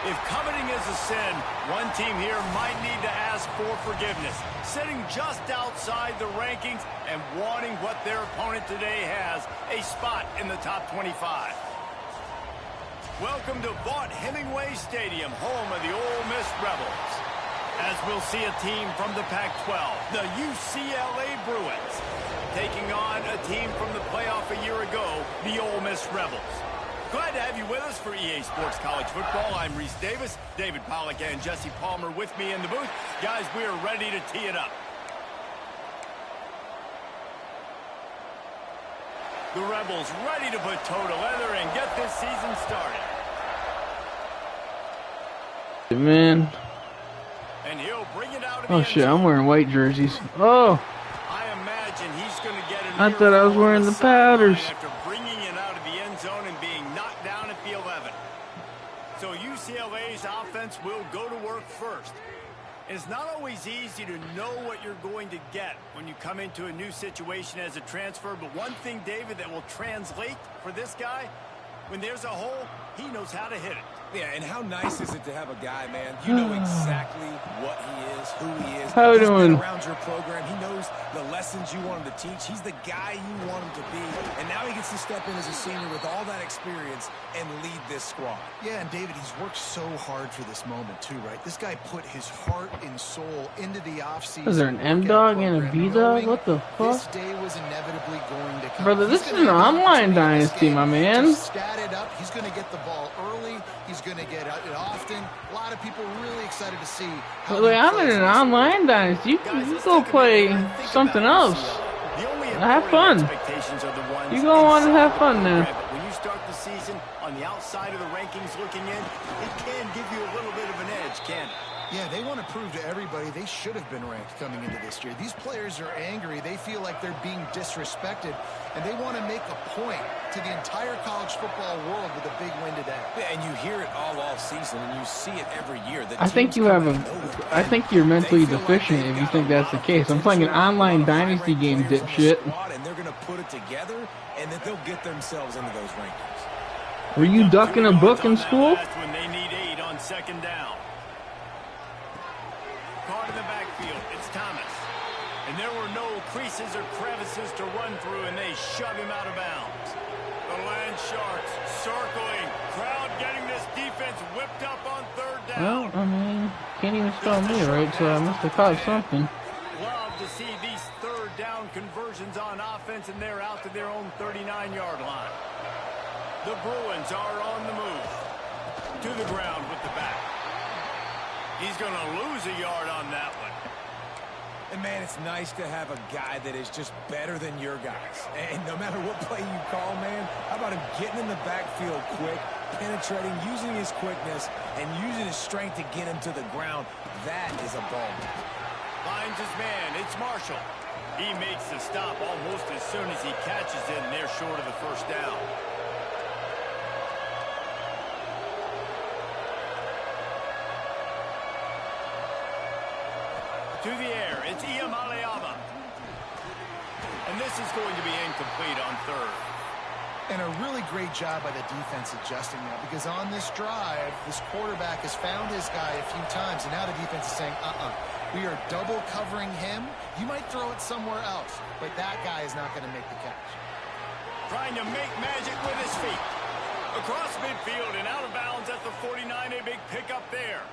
If coveting is a sin, one team here might need to ask for forgiveness, sitting just outside the rankings and wanting what their opponent today has, a spot in the top 25. Welcome to Vaught-Hemingway Stadium, home of the Ole Miss Rebels. As we'll see a team from the Pac-12, the UCLA Bruins, taking on a team from the playoff a year ago, the Ole Miss Rebels. Glad to have you with us for EA Sports College Football. I'm Reese Davis, David Pollack and Jesse Palmer with me in the booth. Guys, we are ready to tee it up. The Rebels ready to put toe to leather and get this season started. Man. And he'll bring it out. Oh shit, I'm wearing white jerseys. Oh. I imagine he's going to get a I thought I was wearing the powders. After bringing it out of the end zone and being knocked down at the 11. So UCLA's offense will go to work first. It's not always easy to know what you're going to get when you come into a new situation as a transfer, but one thing, David, that will translate for this guy, when there's a hole, he knows how to hit it. Yeah, and how nice is it to have a guy, man, you know exactly what he is, who he is. How you doing? Around your program, he knows the lessons you want him to teach. He's the guy you want him to be. And now he gets to step in as a senior with all that experience and lead this squad. Yeah, and David, he's worked so hard for this moment too, right? This guy put his heart and soul into the offseason. Is there an M-Dog and a B-Dog? What the fuck? This day was inevitably going to come. Brother, this is an online dynasty, my man. Stat it up. He's going to get the ball early. He's going to get it often. A lot of people really excited to see. Wait, I'm in an online dynasty. You go play something else. Have fun. You go on and have fun now. When you start the season on the outside of the rankings looking in, it can give you a little bit of an edge, can't it? Yeah, they want to prove to everybody they should have been ranked coming into this year. These players are angry. They feel like they're being disrespected, and they want to make a point to the entire college football world with a big win today. Yeah, and you hear it all season, and you see it every year. I think you have I think you're mentally deficient if you think that's the case. I'm playing an online dynasty game, dipshit. And they're going to put it together, and that they'll get themselves into those rankings. Were you ducking a book in school? When they need 8 on second down. Caught in the backfield, it's Thomas. And there were no creases or crevices to run through, and they shove him out of bounds. The Land Sharks circling. Crowd getting this defense whipped up on third down. Well, I mean, can't even spell me right, so I must have caught something. Love to see these third down conversions on offense, and they're out to their own 39-yard line. The Bruins are on the move. To the ground with the back. He's going to lose a yard on that one. And, man, it's nice to have a guy that is just better than your guys. And no matter what play you call, man, how about him getting in the backfield quick, penetrating, using his quickness, and using his strength to get him to the ground. That is a ball. Finds his man. It's Marshall. He makes the stop almost as soon as he catches it, and they're short of the first down. To the air, it's Iamaleava. And this is going to be incomplete on third. And a really great job by the defense adjusting now, because on this drive, this quarterback has found his guy a few times, and now the defense is saying, we are double covering him. You might throw it somewhere else, but that guy is not going to make the catch. Trying to make magic with his feet. Across midfield and out of bounds at the 49, a big pickup there.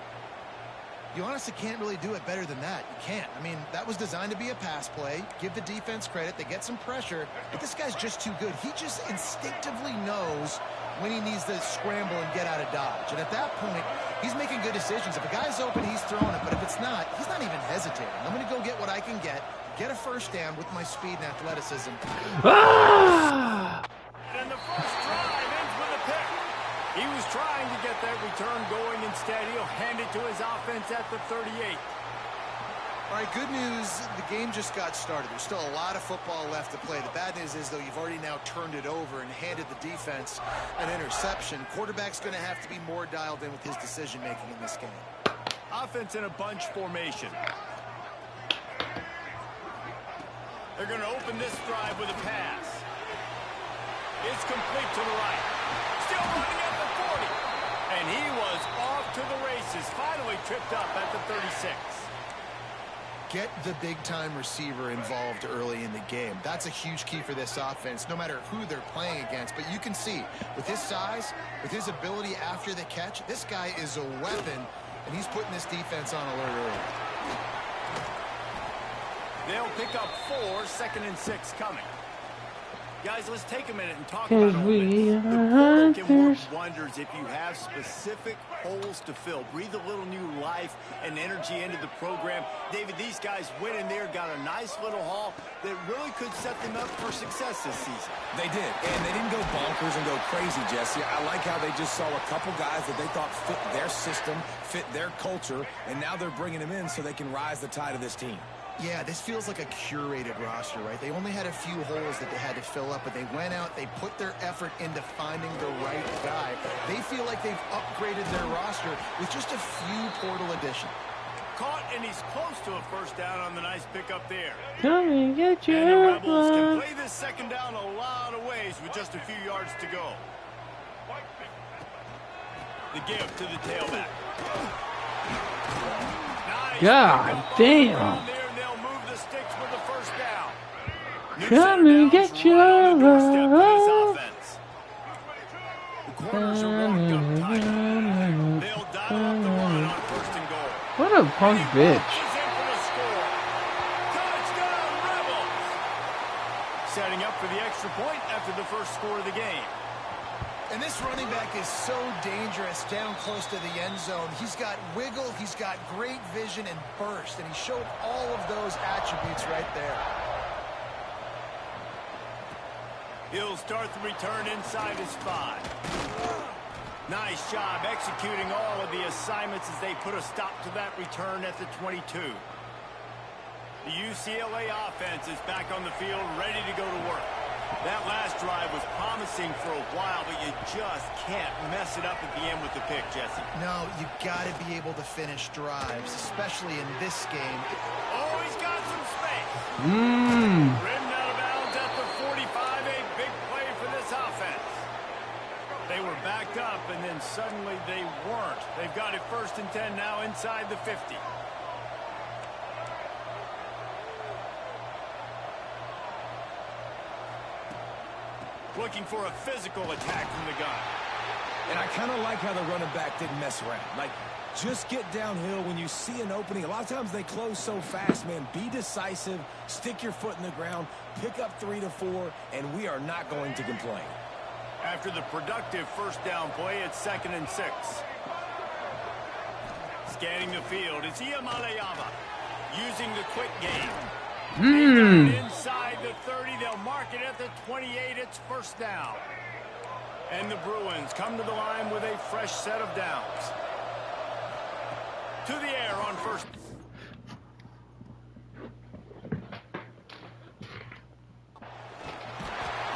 You honestly can't really do it better than that. You can't. I mean, that was designed to be a pass play. Give the defense credit. They get some pressure. But this guy's just too good. He just instinctively knows when he needs to scramble and get out of dodge. And at that point, he's making good decisions. If a guy's open, he's throwing it. But if it's not, he's not even hesitating. I'm going to go get what I can get a first down with my speed and athleticism. Ah! And the first drive ends with a pick. He was trying to get that return going. Instead, he'll hand it to his offense at the 38. All right, good news. The game just got started. There's still a lot of football left to play. The bad news is, though, you've already now turned it over and handed the defense an interception. Quarterback's going to have to be more dialed in with his decision-making in this game. Offense in a bunch formation. They're going to open this drive with a pass. It's complete to the right. Still running at the 40. And he was off to the races. Finally tripped up at the 36. Get the big-time receiver involved early in the game. That's a huge key for this offense, no matter who they're playing against. But you can see, with his size, with his ability after the catch, this guy is a weapon, and he's putting this defense on alert early. They'll pick up 4, 2nd and 6 coming. Guys, let's take a minute and talk about Ole Miss. The portal can work wonders if you have specific holes to fill. Breathe a little new life and energy into the program. David, these guys went in there, got a nice little haul that really could set them up for success this season. They did, and they didn't go bonkers and go crazy, Jesse. I like how they just saw a couple guys that they thought fit their system, fit their culture, and now they're bringing them in so they can rise the tide of this team. Yeah, this feels like a curated roster, right? They only had a few holes that they had to fill up, but they went out, they put their effort into finding the right guy. They feel like they've upgraded their roster with just a few portal additions. Caught, and he's close to a first down on the nice pickup there. Come and get your And the Rebels can play this second down a lot of ways with just a few yards to go. The give to the tailback. Nice. God damn. They'll move the sticks with the first down. Come and get your The corners are locked up tight. They'll dial up the run on first and goal. What a punk bitch. Touchdown, Rebels! Setting up for the extra point after the first score of the game. And this running back is so dangerous down close to the end zone. He's got wiggle, he's got great vision and burst, and he showed all of those attributes right there. He'll start the return inside his 5. Nice job executing all of the assignments as they put a stop to that return at the 22. The UCLA offense is back on the field, ready to go to work. That last drive was promising for a while, but you just can't mess it up at the end with the pick, Jesse. No, you got to be able to finish drives, especially in this game. Oh, he's got some space. Ridden out of bounds at the 45, a big play for this offense. They were backed up, and then suddenly they weren't. They've got it 1st and 10 now inside the 50. Looking for a physical attack from the gun. And I kind of like how the running back didn't mess around. Like, just get downhill when you see an opening. A lot of times they close so fast, man. Be decisive, stick your foot in the ground, pick up 3 to 4, and we are not going to complain. After the productive first down play, it's 2nd and 6. Scanning the field, it's Iamaleava using the quick game. Inside the 30, they'll mark it at the 28. It's first down. And the Bruins come to the line with a fresh set of downs. To the air on first.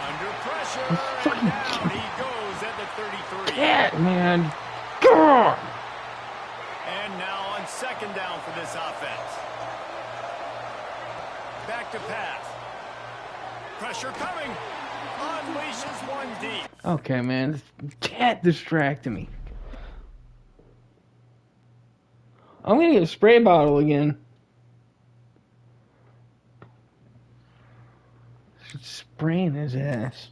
Under pressure. And down he goes at the 33. Yeah, man. God. And now on 2nd down for this offense. Back to pass. Pressure coming. Unleashes one deep. Okay, man. This cat distracted me. I'm gonna get a spray bottle again. Spraying his ass.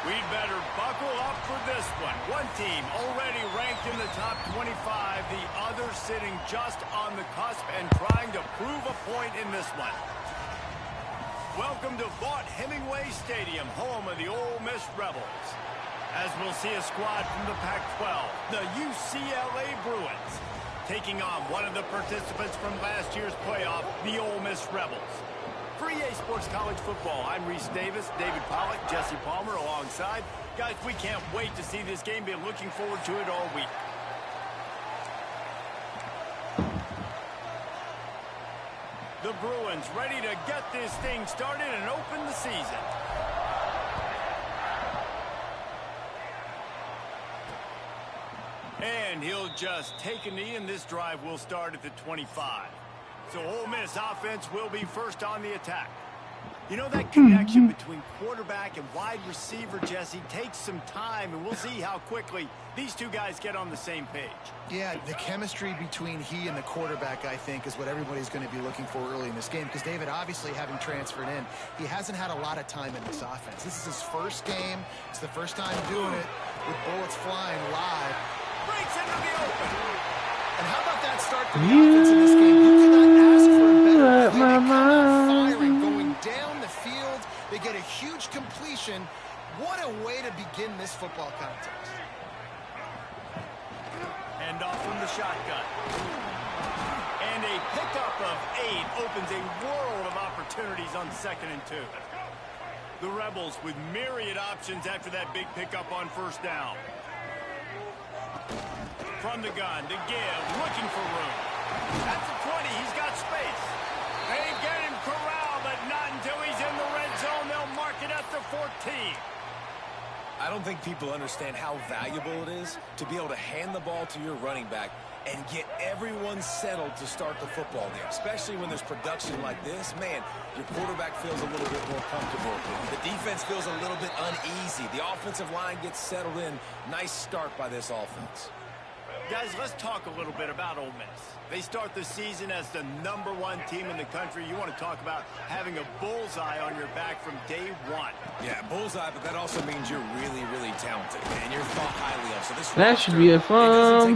We'd better buckle up for this one. One team already ranked in the top 25, the other sitting just on the cusp and trying to prove a point in this one. Welcome to Vaught-Hemingway Stadium, home of the Ole Miss Rebels. As we'll see a squad from the Pac-12, the UCLA Bruins, taking on one of the participants from last year's playoff, the Ole Miss Rebels. For EA Sports College Football, I'm Reese Davis, David Pollack, Jesse Palmer alongside. Guys, we can't wait to see this game. Been looking forward to it all week. The Bruins ready to get this thing started and open the season. And he'll just take a knee, and this drive will start at the 25. So Ole Miss offense will be first on the attack. You know, that connection between quarterback and wide receiver, Jesse, takes some time, and we'll see how quickly these two guys get on the same page. Yeah, the chemistry between he and the quarterback, I think, is what everybody's going to be looking for early in this game. Because David, obviously, having transferred in, he hasn't had a lot of time in this offense. This is his first game. It's the first time doing it with bullets flying live. Breaks into the open. And how about that start to the offense in this game? You cannot ask for a better play. They come out firing, going down the field. They get a huge completion. What a way to begin this football contest. Hand off from the shotgun. And a pickup of 8 opens a world of opportunities on 2nd and 2. The Rebels with myriad options after that big pickup on first down. From the gun to give, looking for room. That's the 20, he's got space. They get him corralled, but not until he's in the red zone. They'll mark it at the 14. I don't think people understand how valuable it is to be able to hand the ball to your running back and get everyone settled to start the football game, especially when there's production like this. Man, your quarterback feels a little bit more comfortable. The defense feels a little bit uneasy. The offensive line gets settled in. Nice start by this offense. Guys, let's talk a little bit about Ole Miss. They start the season as the #1 team in the country. You want to talk about having a bullseye on your back from day one. Yeah, bullseye, but that also means you're really, really talented, and you're thought highly of. So this That should be a fumble.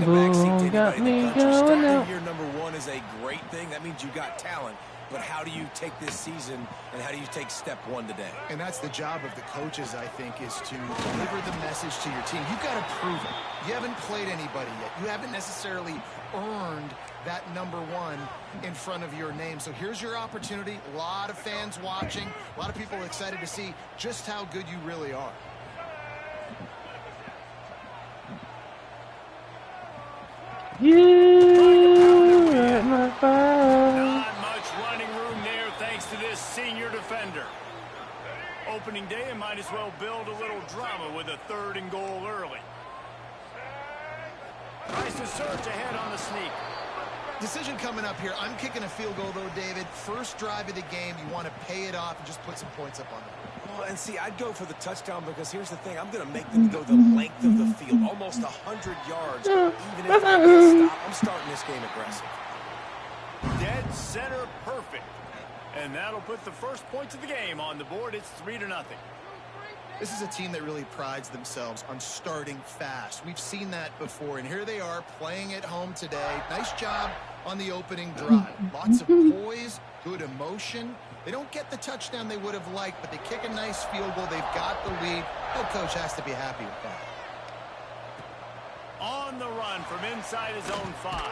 Got me going out. Year #1 is a great thing. That means you got talent. But how do you take this season, and how do you take step 1 today? And that's the job of the coaches, I think, is to deliver the message to your team. You've got to prove it. You haven't played anybody yet. You haven't necessarily earned that #1 in front of your name. So here's your opportunity. A lot of fans watching. A lot of people excited to see just how good you really are. You at my fire. Not much running room there thanks to this senior defender. Opening day, and might as well build a little drama with a 3rd and goal early. Tries to surge ahead on the sneak. Decision coming up here. I'm kicking a field goal, though, David. First drive of the game. You want to pay it off and just put some points up on the board. Well, and see, I'd go for the touchdown because here's the thing. I'm going to make them go the length of the field, almost 100 yards. Even if I get stopped, I'm starting this game aggressive. Dead center perfect. And that'll put the first points of the game on the board. It's 3-0. This is a team that really prides themselves on starting fast. We've seen that before, and here they are playing at home today. Nice job on the opening drive. Lots of poise, good emotion. They don't get the touchdown they would have liked, but they kick a nice field goal. They've got the lead. Head coach has to be happy with that. On the run from inside his own 5.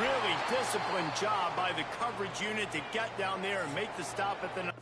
Really disciplined job by the coverage unit to get down there and make the stop at the...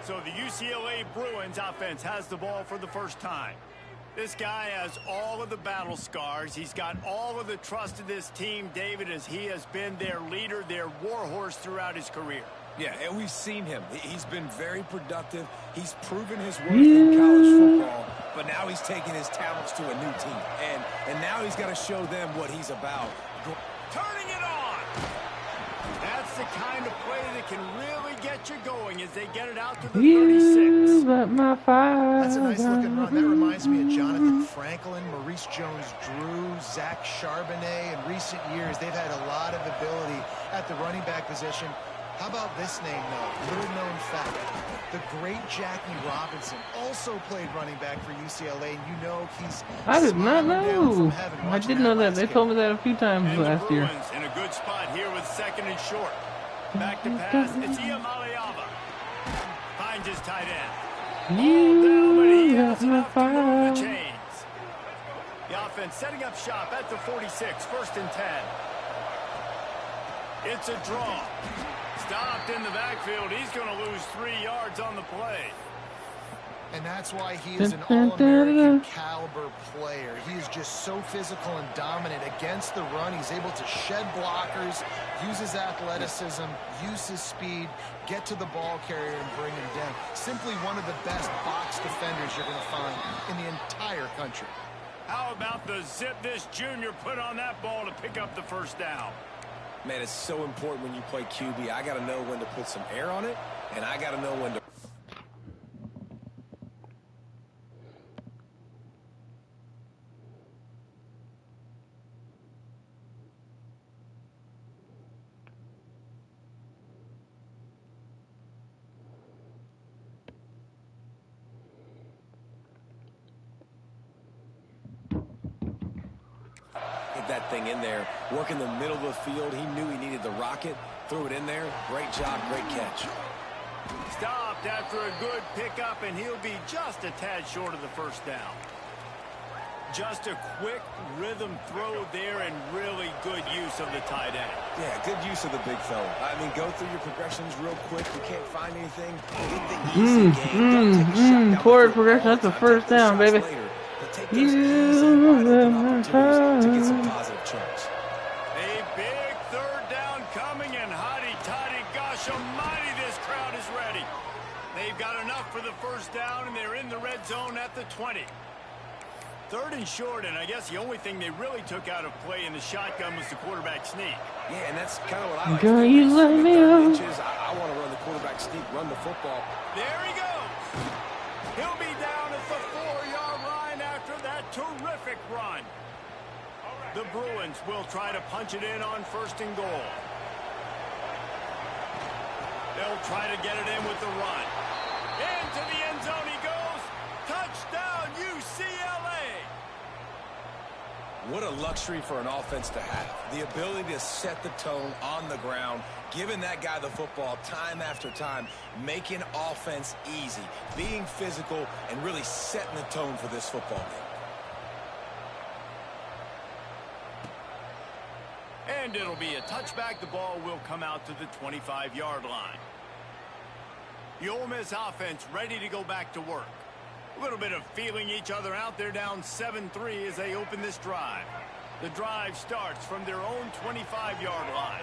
So the UCLA Bruins offense has the ball for the first time. This guy has all of the battle scars. He's got all of the trust of this team, David, as he has been their leader, their warhorse throughout his career. Yeah, and we've seen him. He's been very productive. He's proven his worth in college football, but now he's taking his talents to a new team. And now he's got to show them what he's about. Turning it on! That's the kind of play that can really get you going as they get it out to the 36. That's a nice looking run. That reminds me of Jonathan Franklin, Maurice Jones-Drew, Zach Charbonnet. In recent years, they've had a lot of ability at the running back position. How about this name, though? Little known fact. The great Jackie Robinson also played running back for UCLA, and you know he's I did not know. I did know that. They game. told me that a few times And last year. in a good spot here with 2nd and short. Back to pass. It's Iamaleava. Finds his tight end. All down, but he has enough to move the chains. The offense setting up shop at the 46. 1st and 10. It's a draw. Stopped in the backfield. He's going to lose 3 yards on the play. And that's why he is an all-American caliber player. He is just so physical and dominant against the run. He's able to shed blockers, use his athleticism, use his speed, get to the ball carrier and bring him down. Simply one of the best box defenders you're going to find in the entire country. How about the zip this junior put on that ball to pick up the 1st down? Man, it's so important when you play QB. I got to know when to put some air on it, and I got to know when to... that thing in there, working the middle of the field. He knew he needed the rocket, threw it in there. Great job, great catch. Stopped after a good pickup, and he'll be just a tad short of the 1st down. Just a quick rhythm throw there and really good use of the tight end. Yeah, good use of the big fella. I mean, go through your progressions real quick. You can't find anything. Get the easy game. Don't take a shot down Forward progression, that's the 1st down, baby. Take those easy, wide open opportunities to get some positive charts. A big 3rd down coming, and hotty-toddy, gosh almighty, this crowd is ready. They've got enough for the 1st down, and they're in the red zone at the 20. 3rd and short, and I guess the only thing they really took out of play in the shotgun was the quarterback sneak. Yeah, and that's kind of what I like Girl, to do. you let me out. I want to run the quarterback sneak, run the football. There he goes. He'll be down at the 4-yard line after that terrific run. The Bruins will try to punch it in on 1st and goal. They'll try to get it in with the run. Into the end zone he goes. Touchdown, UCLA. What a luxury for an offense to have. The ability to set the tone on the ground, giving that guy the football time after time, making offense easy, being physical, and really setting the tone for this football game. And it'll be a touchback. The ball will come out to the 25-yard line. The Ole Miss offense ready to go back to work. A little bit of feeling each other out. They're down 7-3 as they open this drive. The drive starts from their own 25-yard line.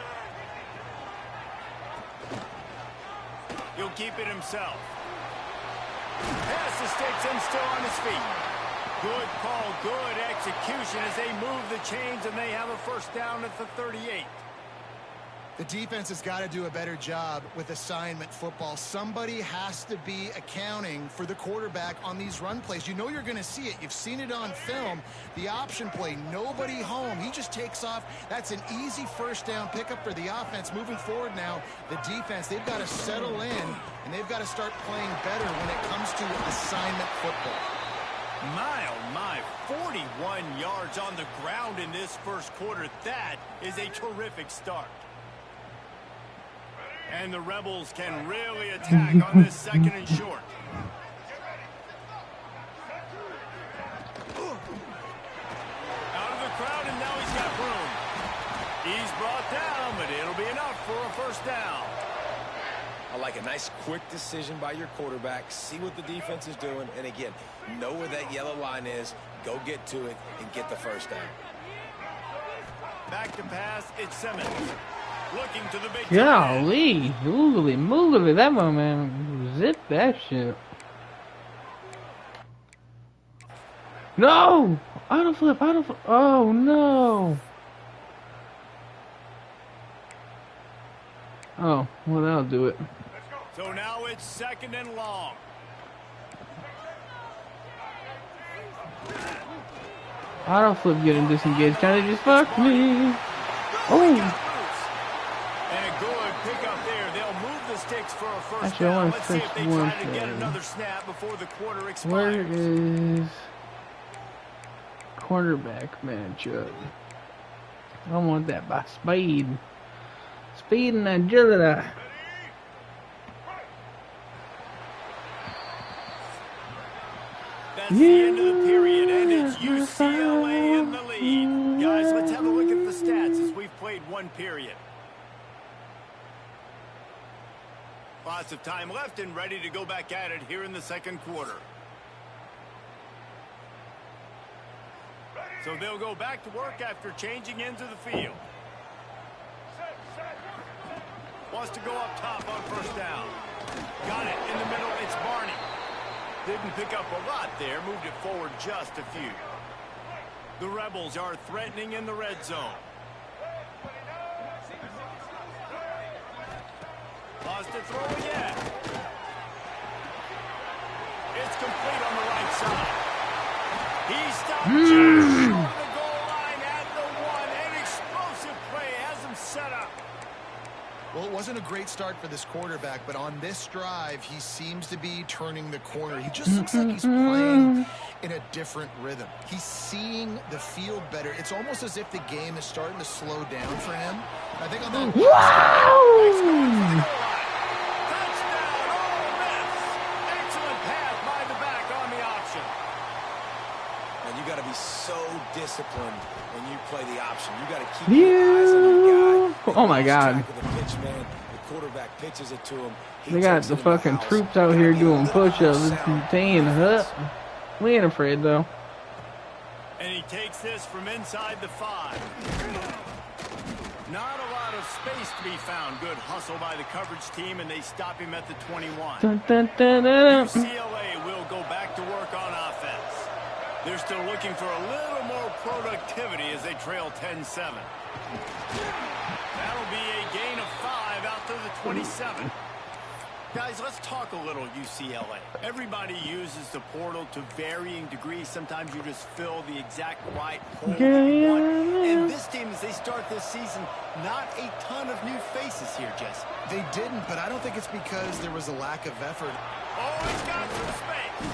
He'll keep it himself. Pass the sticks and still on his feet. Good call, good execution as they move the chains, and they have a 1st down at the 38. The defense has got to do a better job with assignment football. Somebody has to be accounting for the quarterback on these run plays. You know you're going to see it. You've seen it on film. The option play, nobody home. He just takes off. That's an easy 1st down pickup for the offense. Moving forward now, the defense, they've got to settle in, and they've got to start playing better when it comes to assignment football. My, oh my, 41 yards on the ground in this 1st quarter. That is a terrific start. And the Rebels can really attack on this 2nd and short. Out of the crowd, and now he's got room. He's brought down, but it'll be enough for a 1st down. I like a nice quick decision by your quarterback. See what the defense is doing. And again, know where that yellow line is. Go get to it and get the first down. Back to pass, it's Simmons. Looking to the big Golly, oogly moogly, that one, man, zip that shit. No! Auto flip, oh no! Oh, well that'll do it. So now it's 2nd and long. Auto flip getting disengaged, kinda just fucked me. Oh! And a good pickup there. They'll move the sticks for a first Actually, I down. want to Let's see if fix they one try to get thing. another snap before the quarter expires. Where is cornerback matchup? I want that by speed. Speed and agility. That's the end of the period, and it's UCLA in the lead. Guys, let's have a look at the stats as we've played one period. Lots of time left and ready to go back at it here in the 2nd quarter. So they'll go back to work after changing ends of the field. Wants to go up top on first down. Got it in the middle. It's Barney. Didn't pick up a lot there. Moved it forward just a few. The Rebels are threatening in the red zone. Lost to throw again. It's complete on the right side. He stopped just short of the goal line at the 1. An explosive play has him set up. Well, it wasn't a great start for this quarterback, but on this drive, he seems to be turning the corner. He just looks like he's playing in a different rhythm. He's seeing the field better. It's almost as if the game is starting to slow down for him. I think on that... Wow! Touchdown, Ole Miss. Excellent pass by the back on the option. And you got to be so disciplined when you play the option. You got to keep your eyes on your guy. Oh my God. The pitch, man. The quarterback pitches it to him. They got the fucking troops out here doing push-ups. It's insane. We ain't afraid though. And he takes this from inside the 5. Not a lot of space to be found. Good hustle by the coverage team, and they stop him at the 21. Dun, dun, dun, dun. UCLA will go back to work on offense. They're still looking for a little more productivity as they trail 10-7. That'll be a gain of 5 out to the 27. Guys, let's talk a little UCLA. Everybody uses the portal to varying degrees. Sometimes you just fill the exact right hole you want. And this team, as they start this season, not a ton of new faces here, Jesse. They didn't, but I don't think it's because there was a lack of effort. Oh, he's got some space.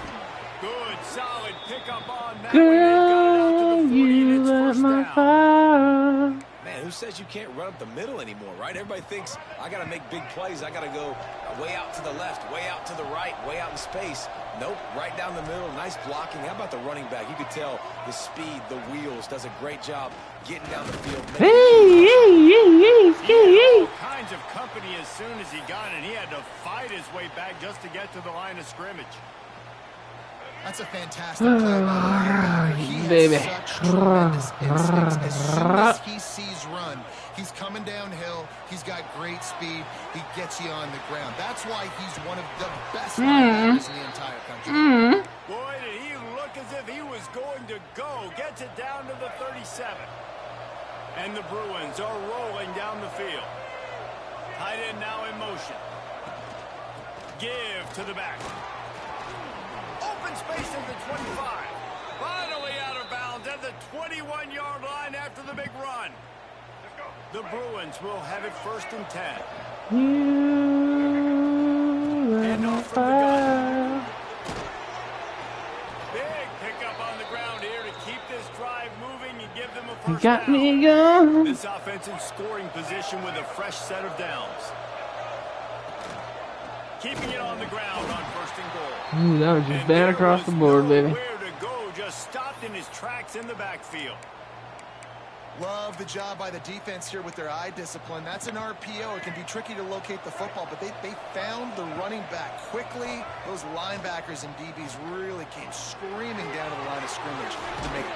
Good, solid pickup on that. Girl, you let my fire. Man, who says you can't run up the middle anymore, right? Everybody thinks, I got to make big plays. I got to go way out to the left, way out to the right, way out in space. Nope, right down the middle. Nice blocking. How about the running back? You could tell the speed, the wheels, does a great job getting down the field. All kinds of company as soon as he got it. He had to fight his way back just to get to the line of scrimmage. That's a fantastic play by the He baby. has such tremendous instincts. As soon as he sees run, he's coming downhill. He's got great speed. He gets you on the ground. That's why he's one of the best linebackers in the entire country. Boy, did he look as if he was going to go. Gets it down to the 37. And the Bruins are rolling down the field. Tight end now in motion. Give to the back. Open space at the 25. Finally out of bounds at the 21-yard line after the big run. The Bruins will have it 1st and 10. And off from the gun. Big pickup on the ground here to keep this drive moving and give them a first Got down. me going. This offensive scoring position with a fresh set of downs. Keeping it on the ground on 1st and goal. Ooh, that was just And bad there across the was board, baby. nowhere to go, just stopped in his tracks in the backfield. Love the job by the defense here with their eye discipline. That's an RPO. It can be tricky to locate the football, but they found the running back quickly. Those linebackers and DBs really came screaming down to the line of scrimmage to make it.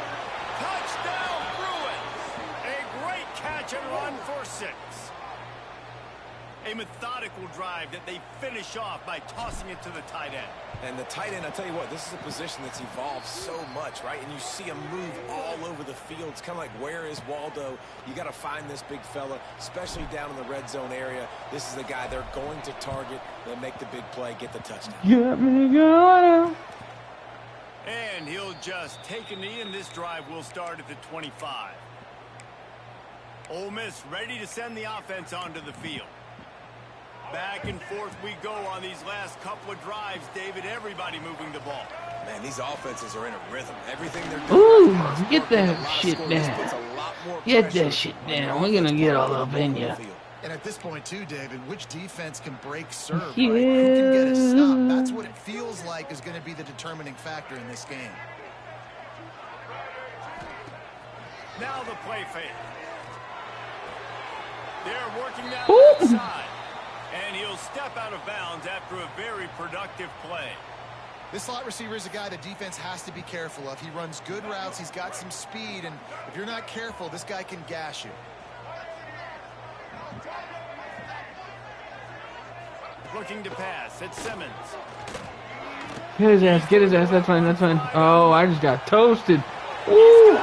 Touchdown, Bruins! A great catch and run for 6. A methodical drive that they finish off by tossing it to the tight end. And the tight end, I tell you what, this is a position that's evolved so much, right? And you see him move all over the field. It's kind of like, where is Waldo? You got to find this big fella, especially down in the red zone area. This is the guy they're going to target. They'll make the big play, get the touchdown. Get me going. And he'll just take a knee, and this drive will start at the 25. Ole Miss ready to send the offense onto the field. Back and forth we go on these last couple of drives, David. Everybody moving the ball. Man, these offenses are in a rhythm. Everything they're Ooh, doing. get that shit down. Get that shit down. We're going to get all up in you. And at this point, too, David, which defense can break serve, right? Who can get a stop? That's what it feels like is going to be the determining factor in this game. Now the play fake. They're working that left side. And he'll step out of bounds after a very productive play. This slot receiver is a guy the defense has to be careful of. He runs good routes. He's got some speed. And if you're not careful, this guy can gash you. Looking to pass. It's Simmons. Get his ass. Get his ass. That's fine. That's fine. Oh, I just got toasted. Ooh.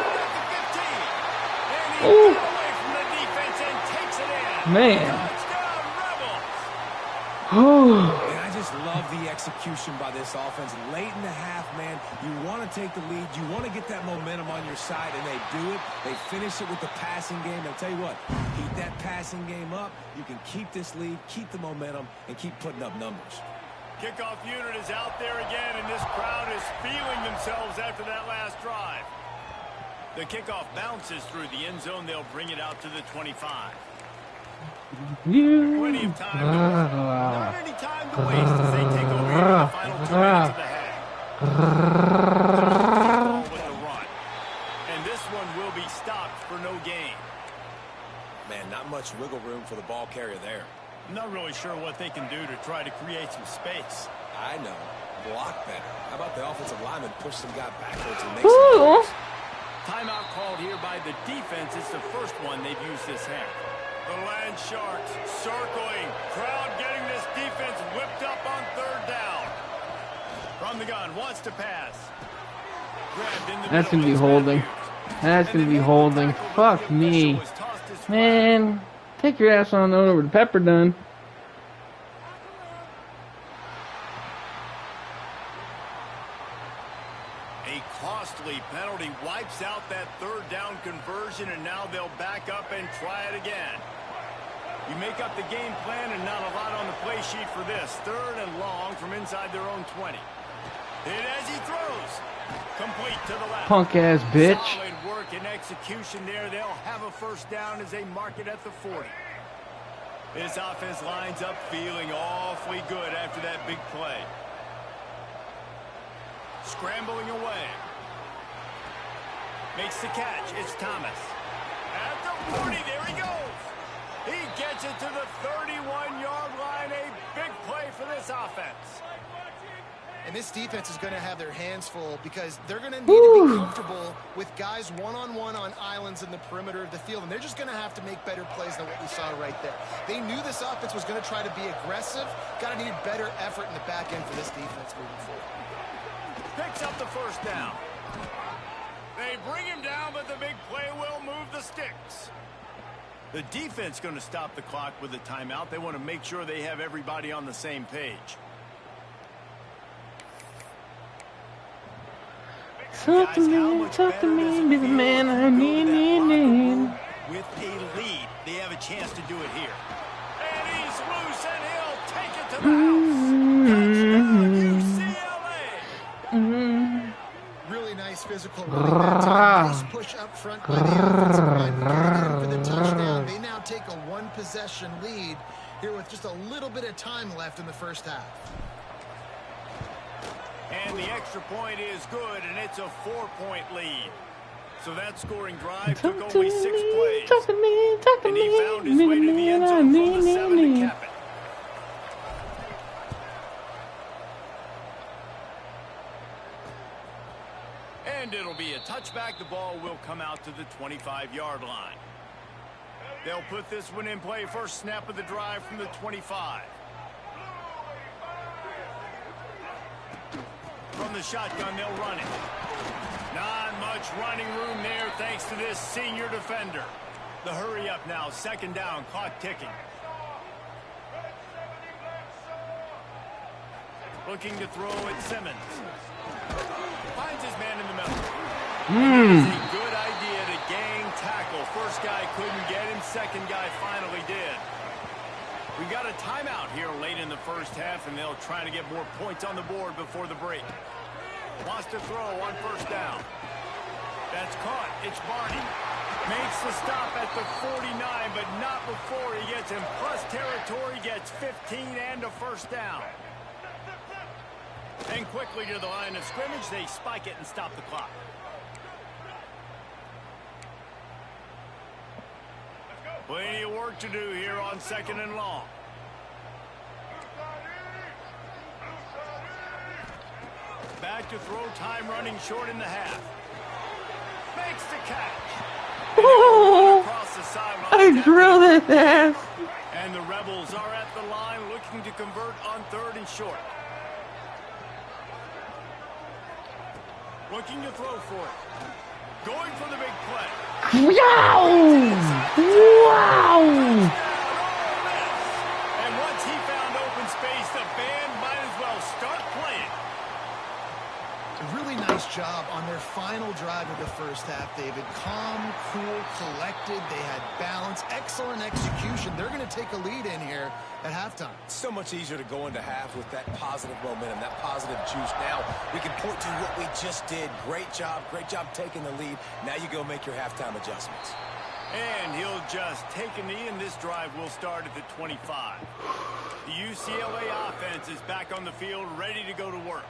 Ooh. Man. And I just love the execution by this offense. Late in the half, man, you want to take the lead. You want to get that momentum on your side, and they do it. They finish it with the passing game. I'll tell you what, keep that passing game up. You can keep this lead, keep the momentum, and keep putting up numbers. Kickoff unit is out there again, and this crowd is feeling themselves after that last drive. The kickoff bounces through the end zone. They'll bring it out to the 25. Plenty of time to waste. Not any time to waste as they take over here in the final 2 minutes of the half. With the run. And this one will be stopped for no gain. Man, not much wiggle room for the ball carrier there. I'm not really sure what they can do to try to create some space. I know. Block better. How about the offensive lineman push some guy backwards and make some goals? Timeout called here by the defense. It's the first one they've used this half. The Land Sharks circling. Crowd getting this defense whipped up on 3rd down. From the gun, wants to pass. Grabbed in the That's going to be holding. That's going to be holding. Fuck me. Man, take your ass on over to Pepperdine. A costly penalty wipes out that 3rd down conversion, and now they'll back up and try it again. You make up the game plan and not a lot on the play sheet for this. 3rd and long from inside their own 20. Hit as he throws. Complete to the left. Punk ass bitch. Solid work and execution there. They'll have a 1st down as they mark it at the 40. This offense lines up feeling awfully good after that big play. Scrambling away. Makes the catch. It's Thomas. At the 40, there he goes. He gets it to the 31-yard line. A big play for this offense. And this defense is going to have their hands full because they're going to need to be comfortable with guys one-on-one on islands in the perimeter of the field. And they're just going to have to make better plays than what we saw right there. They knew this offense was going to try to be aggressive. Got to need better effort in the back end for this defense moving forward. Picks up the 1st down. They bring him down, but the big play will move the sticks. The defense going to stop the clock with a timeout. They want to make sure they have everybody on the same page. Talk to me, be the man I need. With a lead, they have a chance to do it here. And he's loose, and he'll take it to the house. Touchdown, UCLA. Really nice physical running back. Nice push up front by the offensive line. For the touchdown, they now take a 1-possession lead here with just a little bit of time left in the 1st half. And the extra point is good, and it's a 4-point lead. So that scoring drive took only 6 plays. Talk to me, talk to and me. he found his way to the end zone from the 7 to cap it. And it'll be a touchback. The ball will come out to the 25-yard line. They'll put this one in play. First snap of the drive from the 25. From the shotgun, they'll run it. Not much running room there thanks to this senior defender. The hurry up now. Second down. Clock ticking. Looking to throw at Simmons. Finds his man in the middle. It's a good idea to gang tackle. First guy couldn't get him. Second guy finally did. We've got a timeout here late in the first half, and they'll try to get more points on the board before the break. Wants to throw on first down. That's caught. It's Barney. Makes the stop at the 49, but not before he gets in plus territory, gets 15 and a first down. And quickly to the line of scrimmage, they spike it and stop the clock. Plenty of work to do here on second and long. Back to throw time, running short in the half. Makes the catch. Oh, Across the sideline. I drilled his ass. And the Rebels are at the line looking to convert on third and short. Looking to throw for it. Going for the big play. Wow! Wow! And once he found open space, the band might as well start playing. A really nice job on their final drive of the first half, David. Calm, cool, collected. They had balance. Excellent execution. They're going to take a lead in here at halftime. So much easier to go into half with that positive momentum, that positive juice. Now we can point to what we just did. Great job taking the lead. Now you go make your halftime adjustments. And he'll just take a knee, and this drive will start at the 25. The UCLA offense is back on the field, ready to go to work.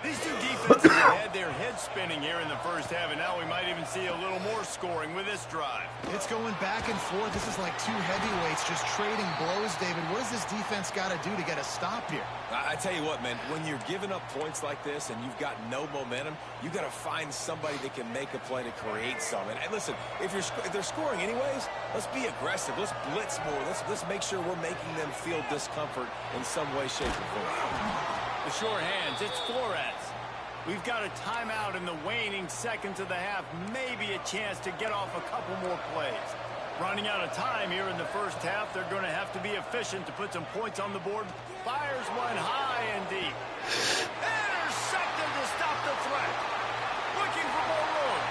These two defenses have had their heads spinning here in the first half, and now we might even see a little more scoring with this drive. It's going back and forth. This is like two heavyweights just trading blows, David. What does this defense got to do to get a stop here? I tell you what, man, when you're giving up points like this and you've got no momentum, you got to find somebody that can make a play to create something. And listen, if they're scoring anyways, let's be aggressive. Let's blitz more. Let's make sure we're making them feel discomfort in some way, shape, or form. The sure hands, it's Flores. We've got a timeout in the waning seconds of the half. Maybe a chance to get off a couple more plays. Running out of time here in the first half. They're going to have to be efficient to put some points on the board. Fires one high and deep. Intercepted to stop the threat. Looking for more room.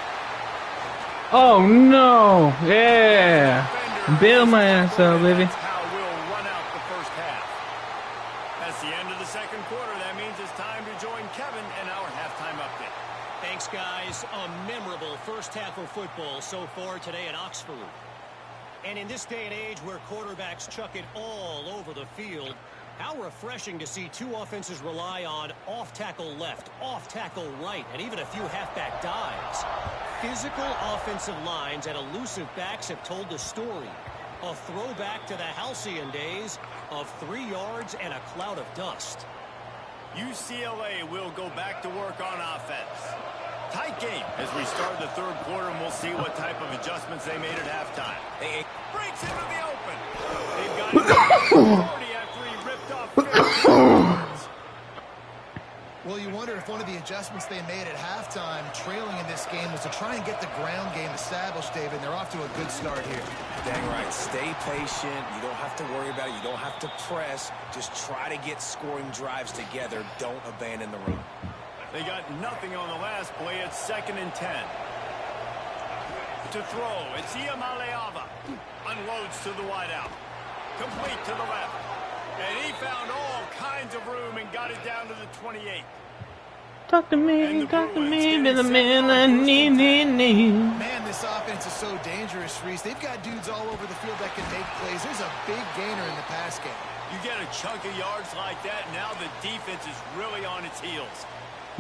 Oh no! Yeah, bail my ass out, baby. How we'll run out the first half. That's the end of the second quarter. That means it's time to join Kevin and our halftime update. Thanks, guys. A memorable first half of football so far today at Oxford. And in this day and age where quarterbacks chuck it all over the field, how refreshing to see two offenses rely on off-tackle left, off-tackle right, and even a few halfback dives. Physical offensive lines and elusive backs have told the story. A throwback to the halcyon days of 3 yards and a cloud of dust. UCLA will go back to work on offense. Tight game as we start the third quarter, and we'll see what type of adjustments they made at halftime. Breaks into the open. They've got him 40 after he ripped off 50 yards. Well, you wonder if one of the adjustments they made at halftime, trailing in this game, was to try and get the ground game established, David. And they're off to a good start here. Dang right. Stay patient. You don't have to worry about it. You don't have to press. Just try to get scoring drives together. Don't abandon the run. They got nothing on the last play. It's 2nd and 10. To throw, it's Iamaleava. Unloads to the wideout. Complete to the left. And he found all kinds of room and got it down to the 28. Talk to me, be the man I need. Man, this offense is so dangerous, Reese. They've got dudes all over the field that can make plays. There's a big gainer in the pass game. You get a chunk of yards like that, now the defense is really on its heels.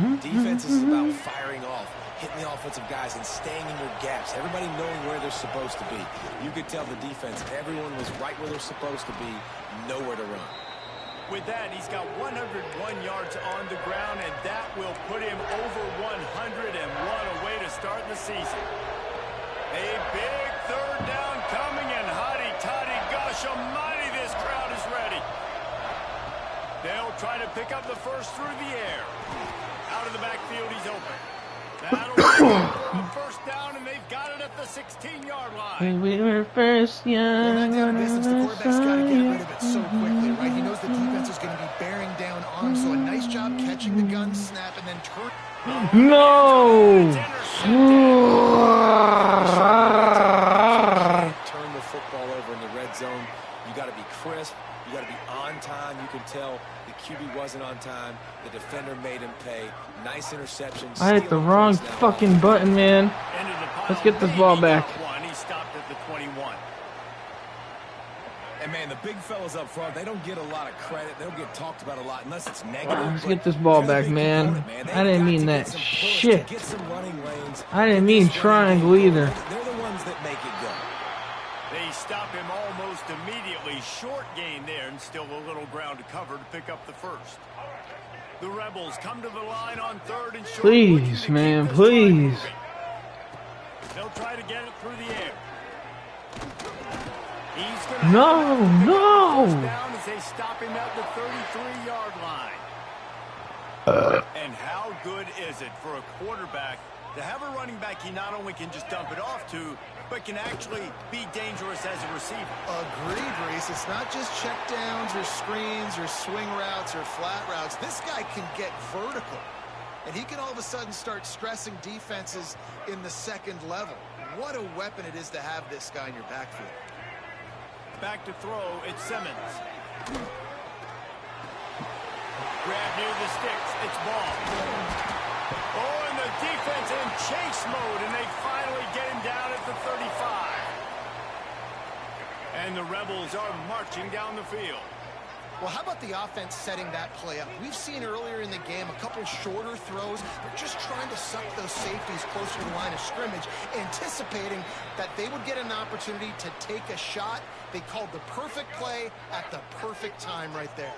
Defense is about firing off, hitting the offensive guys, and staying in your gaps. Everybody knowing where they're supposed to be. You could tell the defense, everyone was right where they're supposed to be, nowhere to run. With that, he's got 101 yards on the ground, and that will put him over 100 and what a way to start the season. A big third down coming, and hotty-toddy, gosh almighty, this crowd is ready. They'll try to pick up the first through the air. Out of the backfield, he's open. That'll be for a first down, and they've got it at the 16-yard line. When we were first young, They're not down to business. The quarterback's got to get rid of it so quickly, right? He knows the defense is going to be bearing down on him, so a nice job catching the gun snap and then turn. No! Turn the football over in the red zone. You got to be crisp. You got to be on time. You can tell the QB wasn't on time. The defender made him pay. Nice interception. I hit the wrong fucking button, man. Let's get this ball back. He stopped at the 21. And man, the big fellas up front, they don't get a lot of credit. They don't get talked about a lot unless it's negative. Let's get this ball back, man. I didn't mean that shit. I didn't mean triangle either. They're the ones that make it go. They stop him almost immediately. Short gain there, and still a little ground to cover to pick up the first. The Rebels come to the line on third and short. Please, man, please. They'll try to get it through the air. No. Down as they stop him at the 33-yard line. And how good is it for a quarterback to have a running back he not only can just dump it off to, but can actually be dangerous as a receiver? Agreed, Reese. It's not just check downs or screens or swing routes or flat routes. This guy can get vertical. And he can all of a sudden start stressing defenses in the second level. What a weapon it is to have this guy in your backfield. Back to throw, it's Simmons. Grab near the sticks, it's ball. Oh, and the defense in chase mode, and they finally get him down at the 35. And the Rebels are marching down the field. Well, how about the offense setting that play up? We've seen earlier in the game a couple shorter throws. They're just trying to suck those safeties closer to the line of scrimmage, anticipating that they would get an opportunity to take a shot. They called the perfect play at the perfect time right there.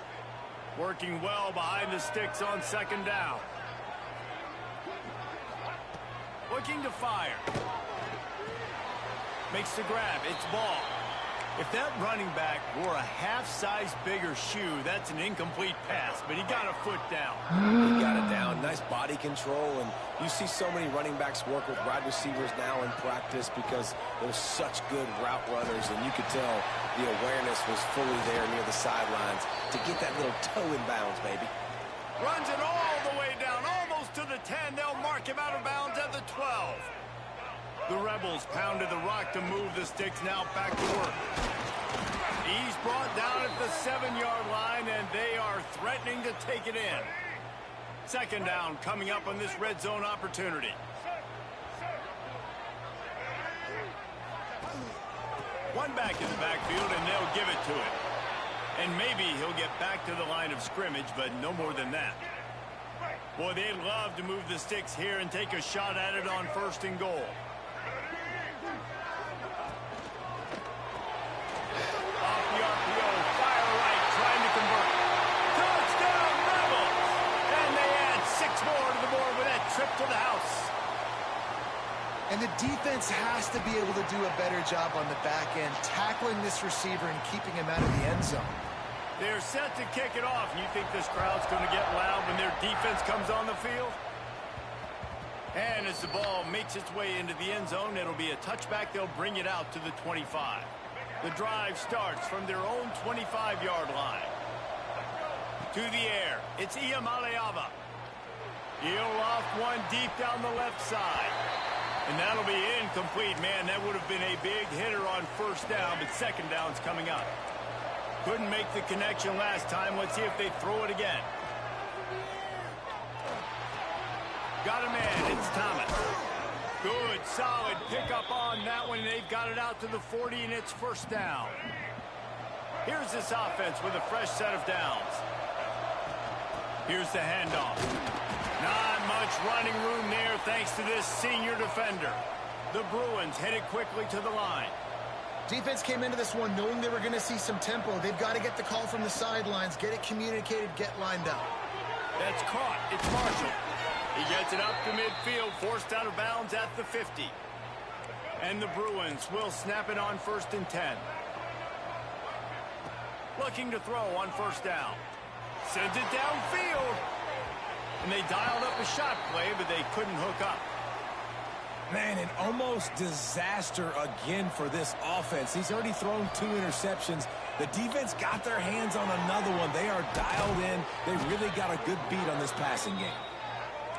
Working well behind the sticks on second down. Looking to fire. Makes the grab. It's ball. If that running back wore a half-size bigger shoe, that's an incomplete pass, but he got a foot down. He got it down. Nice body control, and you see so many running backs work with wide receivers now in practice because they're such good route runners, and you could tell the awareness was fully there near the sidelines to get that little toe in bounds, baby. Runs it all the way down, almost to the 10. They'll mark him out of bounds at the 12. The Rebels pounded the rock to move the sticks, now back to work. He's brought down at the 7-yard line, and they are threatening to take it in. Second down coming up on this red zone opportunity. One back in the backfield, and they'll give it to him. And maybe he'll get back to the line of scrimmage, but no more than that. Boy, they'd love to move the sticks here and take a shot at it on first and goal. Off the RPO, fire right, trying to convert. Touchdown, Rebels! And they add 6 more to the board with that trip to the house. And the defense has to be able to do a better job on the back end, tackling this receiver and keeping him out of the end zone. They're set to kick it off. You think this crowd's going to get loud when their defense comes on the field? And as the ball makes its way into the end zone, it'll be a touchback. They'll bring it out to the 25. The drive starts from their own 25-yard line. To the air, it's Iamaleava. He'll loft one deep down the left side. And that'll be incomplete. Man, that would have been a big hitter on first down, but second down's coming up. Couldn't make the connection last time. Let's see if they throw it again. Got a man. It's Thomas. Good, solid pickup on that one. They've got it out to the 40, and it's first down. Here's this offense with a fresh set of downs. Here's the handoff. Not much running room there thanks to this senior defender. The Bruins headed quickly to the line. Defense came into this one knowing they were going to see some tempo. They've got to get the call from the sidelines, get it communicated, get lined up. That's caught. It's Marshall. He gets it up to midfield, forced out of bounds at the 50. And the Bruins will snap it on 1st and 10. Looking to throw on 1st down. Sends it downfield. And they dialed up a shot play, but they couldn't hook up. Man, an almost disaster again for this offense. He's already thrown 2 interceptions. The defense got their hands on another one. They are dialed in. They really got a good beat on this passing game.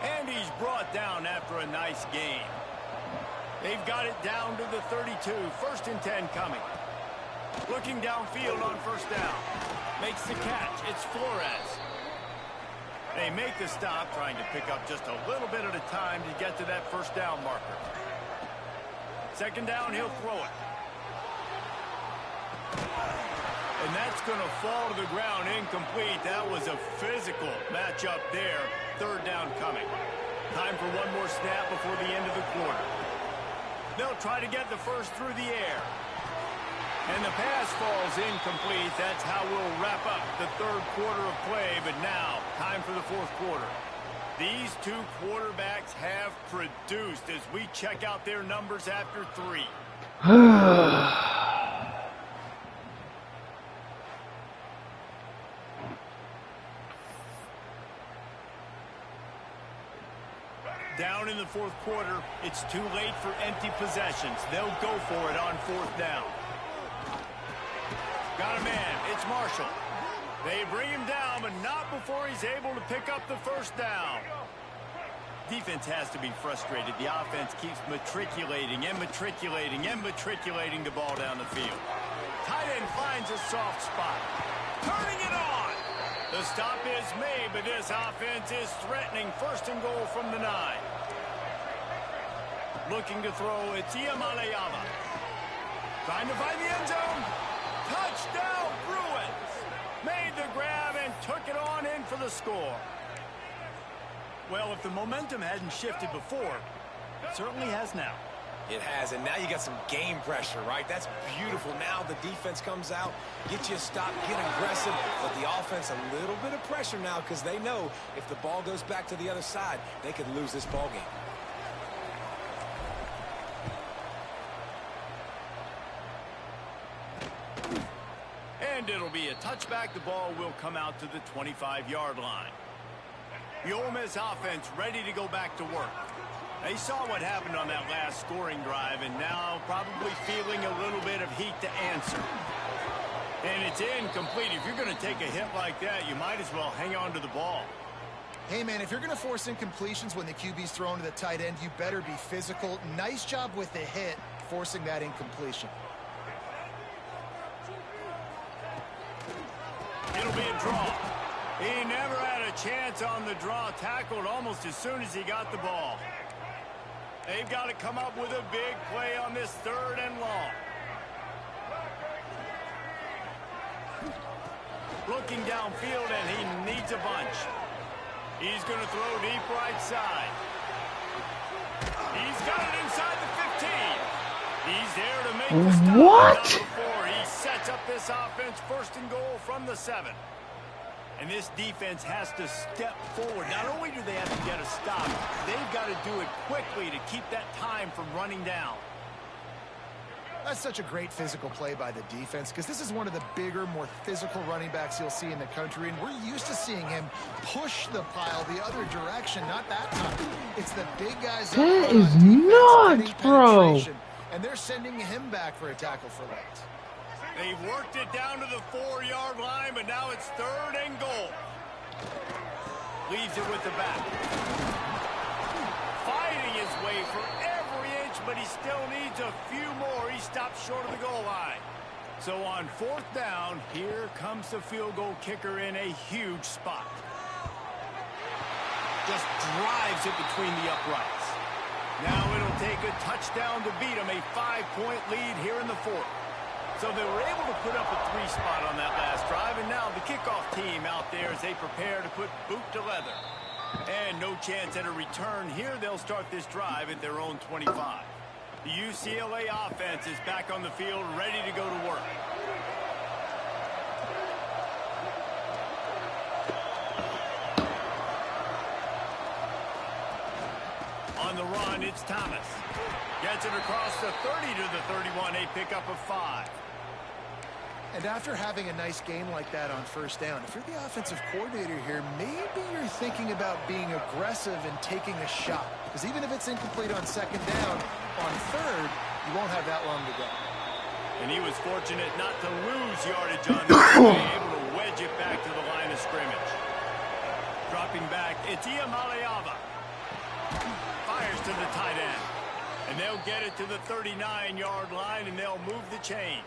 And he's brought down after a nice game. They've got it down to the 32. 1st and 10 coming. Looking downfield on 1st down. Makes the catch. It's Flores. They make the stop, trying to pick up just a little bit at a time to get to that 1st down marker. 2nd down, he'll throw it. And that's going to fall to the ground incomplete. That was a physical matchup there. 3rd down coming. Time for one more snap before the end of the quarter. They'll try to get the first through the air. And the pass falls incomplete. That's how we'll wrap up the 3rd quarter of play. But now, time for the 4th quarter. These 2 quarterbacks have produced as we check out their numbers after 3. Down in the 4th quarter, it's too late for empty possessions. They'll go for it on 4th down. Got a man. It's Marshall. They bring him down, but not before he's able to pick up the 1st down. Defense has to be frustrated. The offense keeps matriculating and matriculating and matriculating the ball down the field. Tight end finds a soft spot. Turning it on. The stop is made, but this offense is threatening. 1st and goal from the 9. Looking to throw, it's Iamaleava. Trying to find the end zone. Touchdown, Bruins! Made the grab and took it on in for the score. Well, if the momentum hadn't shifted before, it certainly has now. It has, and now you got some game pressure, right? That's beautiful. Now the defense comes out, get you a stop, get aggressive, but the offense a little bit of pressure now because they know if the ball goes back to the other side, they could lose this ball game. And it'll be a touchback. The ball will come out to the 25-yard line. The Ole Miss offense ready to go back to work. They saw what happened on that last scoring drive and now probably feeling a little bit of heat to answer. And it's incomplete. If you're going to take a hit like that, you might as well hang on to the ball. Hey, man, if you're going to force incompletions when the QB's thrown to the tight end, you better be physical. Nice job with the hit, forcing that incompletion. It'll be a draw. He never had a chance on the draw, tackled almost as soon as he got the ball. They've got to come up with a big play on this 3rd and long. Looking downfield, and he needs a bunch. He's going to throw deep right side. He's got it inside the 15. He's there to make the stop. What? Before he sets up this offense, 1st and goal from the 7. And this defense has to step forward. Not only do they have to get a stop, they've got to do it quickly to keep that time from running down. That's such a great physical play by the defense because this is one of the bigger, more physical running backs you'll see in the country, and we're used to seeing him push the pile the other direction, not that time. It's the big guys. That is nuts, bro. And they're sending him back for a tackle for loss. They've worked it down to the 4-yard line, but now it's 3rd and goal. Leaves it with the back. Fighting his way for every inch, but he still needs a few more. He stops short of the goal line. So on 4th down, here comes the field goal kicker in a huge spot. Just drives it between the uprights. Now it'll take a touchdown to beat him, a 5-point lead here in the 4th. So they were able to put up a 3 spot on that last drive, and now the kickoff team out there as they prepare to put boot to leather. And no chance at a return here. They'll start this drive at their own 25. The UCLA offense is back on the field, ready to go to work. On the run, it's Thomas. Gets it across the 30 to the 31, a pickup of 5. And after having a nice game like that on first down, if you're the offensive coordinator here, maybe you're thinking about being aggressive and taking a shot. Because even if it's incomplete on second down, on third, you won't have that long to go. And he was fortunate not to lose yardage on this play, able to wedge it back to the line of scrimmage. Dropping back, it's Iamaleava. Fires to the tight end. And they'll get it to the 39-yard line, and they'll move the chains.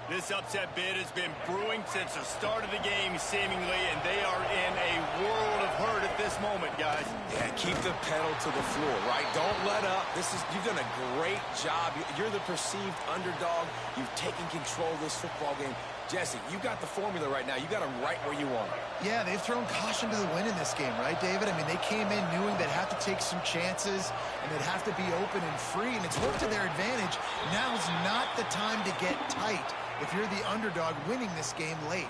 This upset bid has been brewing since the start of the game, seemingly, and they are in a world of hurt at this moment, guys. Yeah, keep the pedal to the floor, right? Don't let up. You've done a great job. You're the perceived underdog. You've taken control of this football game. Jesse, you got the formula right now. You got them right where you want them. Yeah, they've thrown caution to the wind in this game, right, David? I mean, they came in knowing they'd have to take some chances, and they'd have to be open and free, and it's worked to their advantage. Now's not the time to get tight if you're the underdog winning this game late.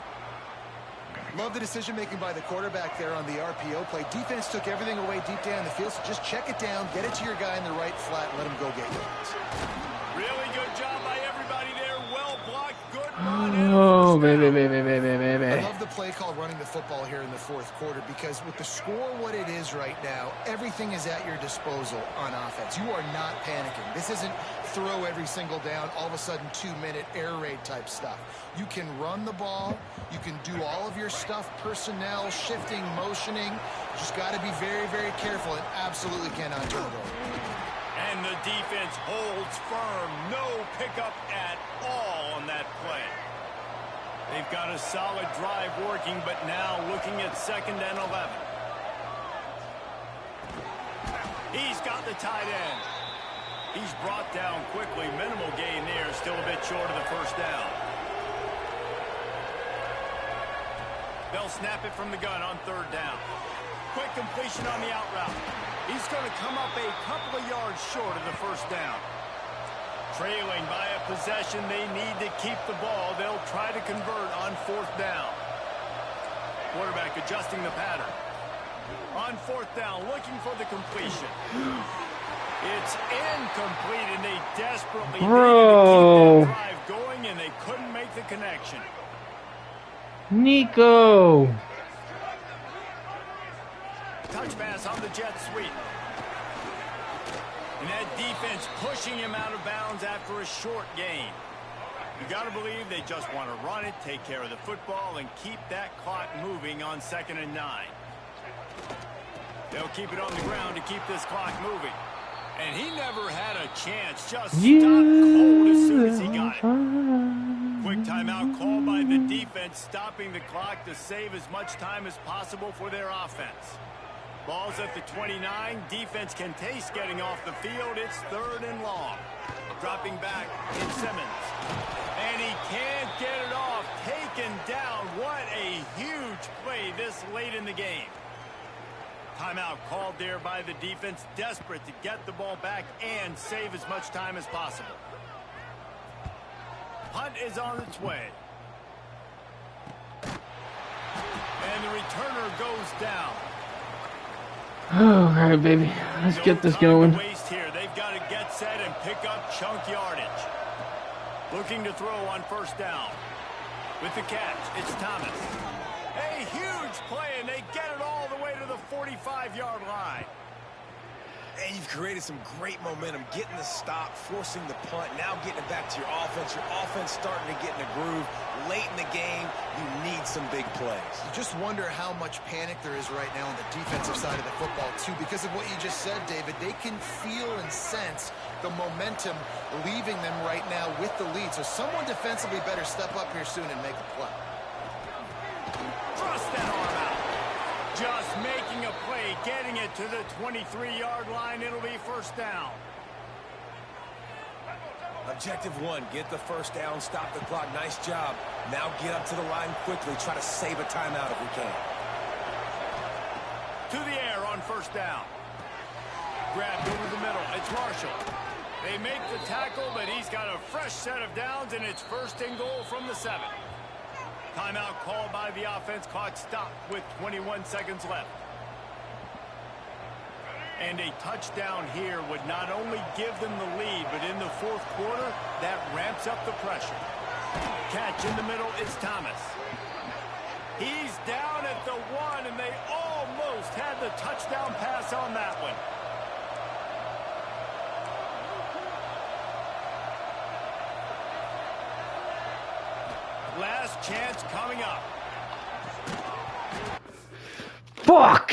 Love the decision-making by the quarterback there on the RPO play. Defense took everything away deep down the field, so just check it down, get it to your guy in the right flat, and let him go get yards. Really good job by everybody there. Well blocked, good run. Oh, baby. I love the play call running the football here in the fourth quarter because with the score what it is right now, everything is at your disposal on offense. You are not panicking. This isn't throw every single down, all of a sudden 2-minute air raid type stuff. You can run the ball. You can do all of your stuff, personnel, shifting, motioning. You just got to be very, very careful and absolutely cannot turn it over. And the defense holds firm. No pickup at all on that play. They've got a solid drive working, but now looking at 2nd and 11. He's got the tight end. He's brought down quickly. Minimal gain there. Still a bit short of the first down. They'll snap it from the gun on 3rd down. Quick completion on the out route. He's going to come up a couple of yards short of the first down. Trailing by a possession, they need to keep the ball. They'll try to convert on 4th down. Quarterback adjusting the pattern. On 4th down, looking for the completion. It's incomplete, and they desperately needed to keep that drive going, and they couldn't make the connection. Nico. Touch pass on the jet sweep. And that defense pushing him out of bounds after a short gain. You got to believe they just want to run it, take care of the football, and keep that clock moving on 2nd and 9. They'll keep it on the ground to keep this clock moving. And he never had a chance. Just stopped cold as soon as he got it. Quick timeout called by the defense, stopping the clock to save as much time as possible for their offense. Ball's at the 29. Defense can taste getting off the field. It's 3rd and long. Dropping back in Simmons. And he can't get it off. Taken down. What a huge play this late in the game. Timeout called there by the defense, desperate to get the ball back and save as much time as possible. Punt is on its way. And the returner goes down. All right, baby. Let's get this going. Waste here. They've got to get set and pick up chunk yardage. Looking to throw on 1st down. With the catch, it's Thomas. A huge play, and they get it all the way to the 45-yard line. And you've created some great momentum, getting the stop, forcing the punt, now getting it back to your offense. Your offense starting to get in a groove. Late in the game, you need some big plays. You just wonder how much panic there is right now on the defensive side of the football, too, because of what you just said, David. They can feel and sense the momentum leaving them right now with the lead. So someone defensively better step up here soon and make a play. Thrust that arm out. Just making a play, getting it to the 23-yard line. It'll be 1st down. A Objective one, get the first down, stop the clock. Nice job. Now get up to the line quickly. Try to save a timeout if we can. To the air on first down. Grabbed over the middle. It's Marshall. They make the tackle, but he's got a fresh set of downs, and it's first and goal from the 7. Timeout called by the offense. Clock stopped with 21 seconds left. And a touchdown here would not only give them the lead, but in the fourth quarter, that ramps up the pressure. Catch in the middle, it's Thomas. He's down at the 1, and they almost had the touchdown pass on that one. Last chance coming up. Fuck!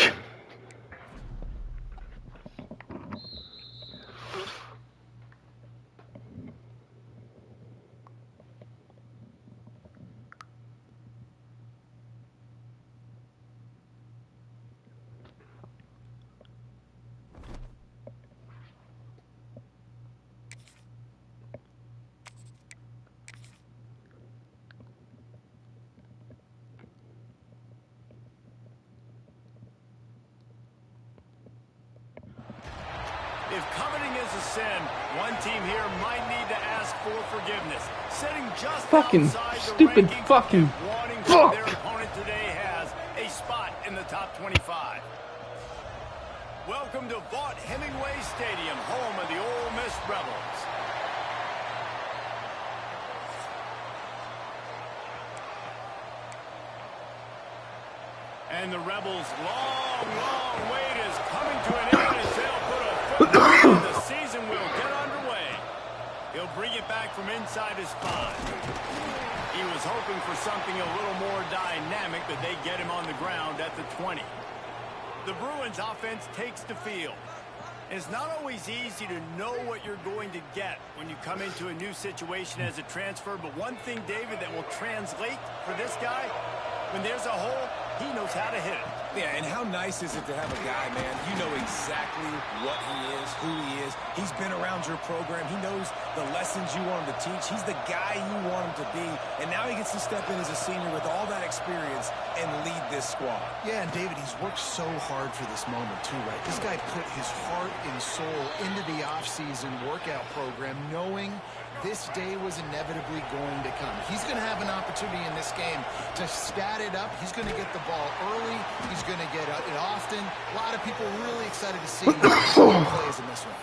If coveting is a sin, one team here might need to ask for forgiveness. Sitting just Fucking outside the stupid rankings, fucking wanting fuck. their opponent today has a spot in the top 25. Welcome to Vaught Hemingway Stadium, home of the Ole Miss Rebels. And the Rebels' long wait is coming to an end as they'll put a foot down. The season will get underway. He'll bring it back from inside his 5. He was hoping for something a little more dynamic, but they get him on the ground at the 20. The Bruins offense takes the field. It's not always easy to know what you're going to get when you come into a new situation as a transfer, but one thing, David, that will translate for this guy, when there's a hole, he knows how to hit it. Yeah, and how nice is it to have a guy, man, you know exactly what he is, who he is. He's been around your program. He knows the lessons you want him to teach. He's the guy you want him to be. And now he gets to step in as a senior with all that experience and lead this squad. Yeah, and David, he's worked so hard for this moment too, right? This guy put his heart and soul into the offseason workout program knowing this day was inevitably going to come. He's going to have an opportunity in this game to stat it up. He's going to get the ball early. He's going to get it often. A lot of people really excited to see how he plays in this one.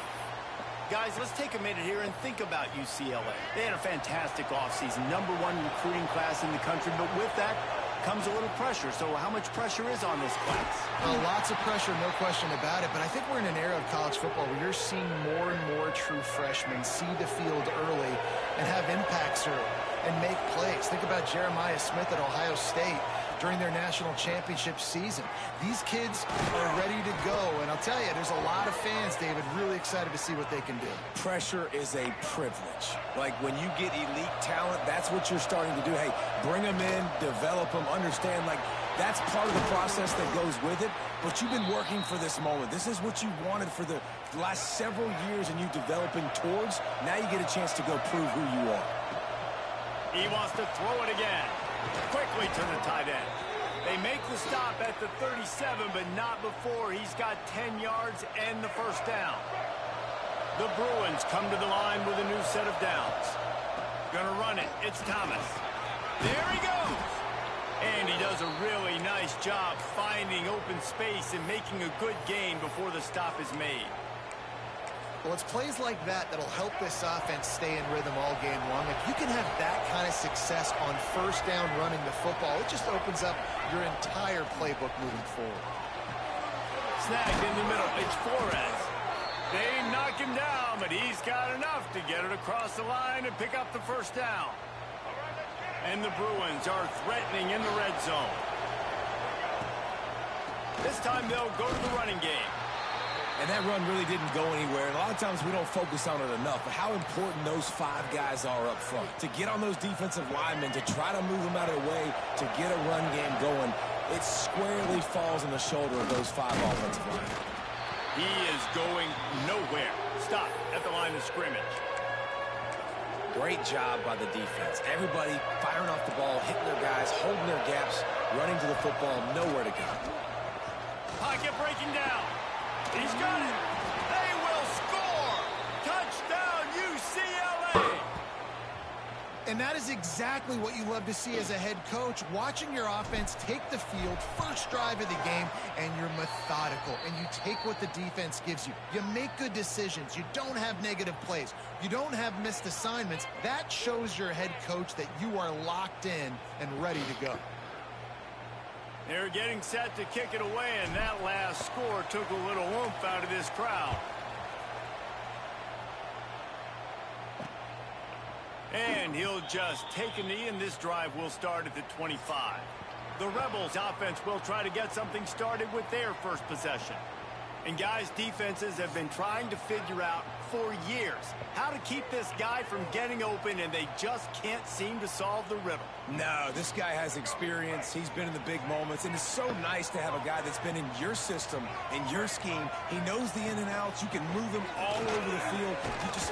Guys, let's take a minute here and think about UCLA. They had a fantastic offseason, #1 recruiting class in the country, but with that comes a little pressure. So how much pressure is on this class? Lots of pressure, no question about it. But I think we're in an era of college football where you're seeing more and more true freshmen see the field early and have impacts early and make plays. Think about Jeremiah Smith at Ohio State during their national championship season. These kids are ready to go, and I'll tell you, there's a lot of fans, David, really excited to see what they can do. Pressure is a privilege. Like, when you get elite talent, that's what you're starting to do. Hey, bring them in, develop them, understand, like, that's part of the process that goes with it, but you've been working for this moment. This is what you wanted for the last several years, and you developing towards. Now you get a chance to go prove who you are. He wants to throw it again. Quickly to the tight end. They make the stop at the 37, but not before he's got 10 yards and the first down. The Bruins come to the line with a new set of downs. Gonna run it. It's Thomas. There he goes. And he does a really nice job finding open space and making a good gain before the stop is made. Well, it's plays like that that'll help this offense stay in rhythm all game long. If you can have that kind of success on first down running the football, it just opens up your entire playbook moving forward. Snagged in the middle. It's Flores. They knock him down, but he's got enough to get it across the line and pick up the first down. And the Bruins are threatening in the red zone. This time they'll go to the running game. And that run really didn't go anywhere. And a lot of times we don't focus on it enough, but how important those 5 guys are up front. To get on those defensive linemen, to try to move them out of the way, to get a run game going, it squarely falls on the shoulder of those 5 offensive linemen. He is going nowhere. Stop at the line of scrimmage. Great job by the defense. Everybody firing off the ball, hitting their guys, holding their gaps, running to the football, nowhere to go. Pocket breaking down. He's got it. They will score. Touchdown, UCLA. And that is exactly what you love to see as a head coach, watching your offense take the field, first drive of the game, and you're methodical, and you take what the defense gives you. You make good decisions. You don't have negative plays. You don't have missed assignments. That shows your head coach that you are locked in and ready to go. They're getting set to kick it away, and that last score took a little oomph out of this crowd. And he'll just take a knee, and this drive will start at the 25. The Rebels offense will try to get something started with their first possession. And guys, defenses have been trying to figure out for years how to keep this guy from getting open, and they just can't seem to solve the riddle. No, this guy has experience. He's been in the big moments, and it's so nice to have a guy that's been in your system, in your scheme. He knows the in and outs. You can move him all over the field.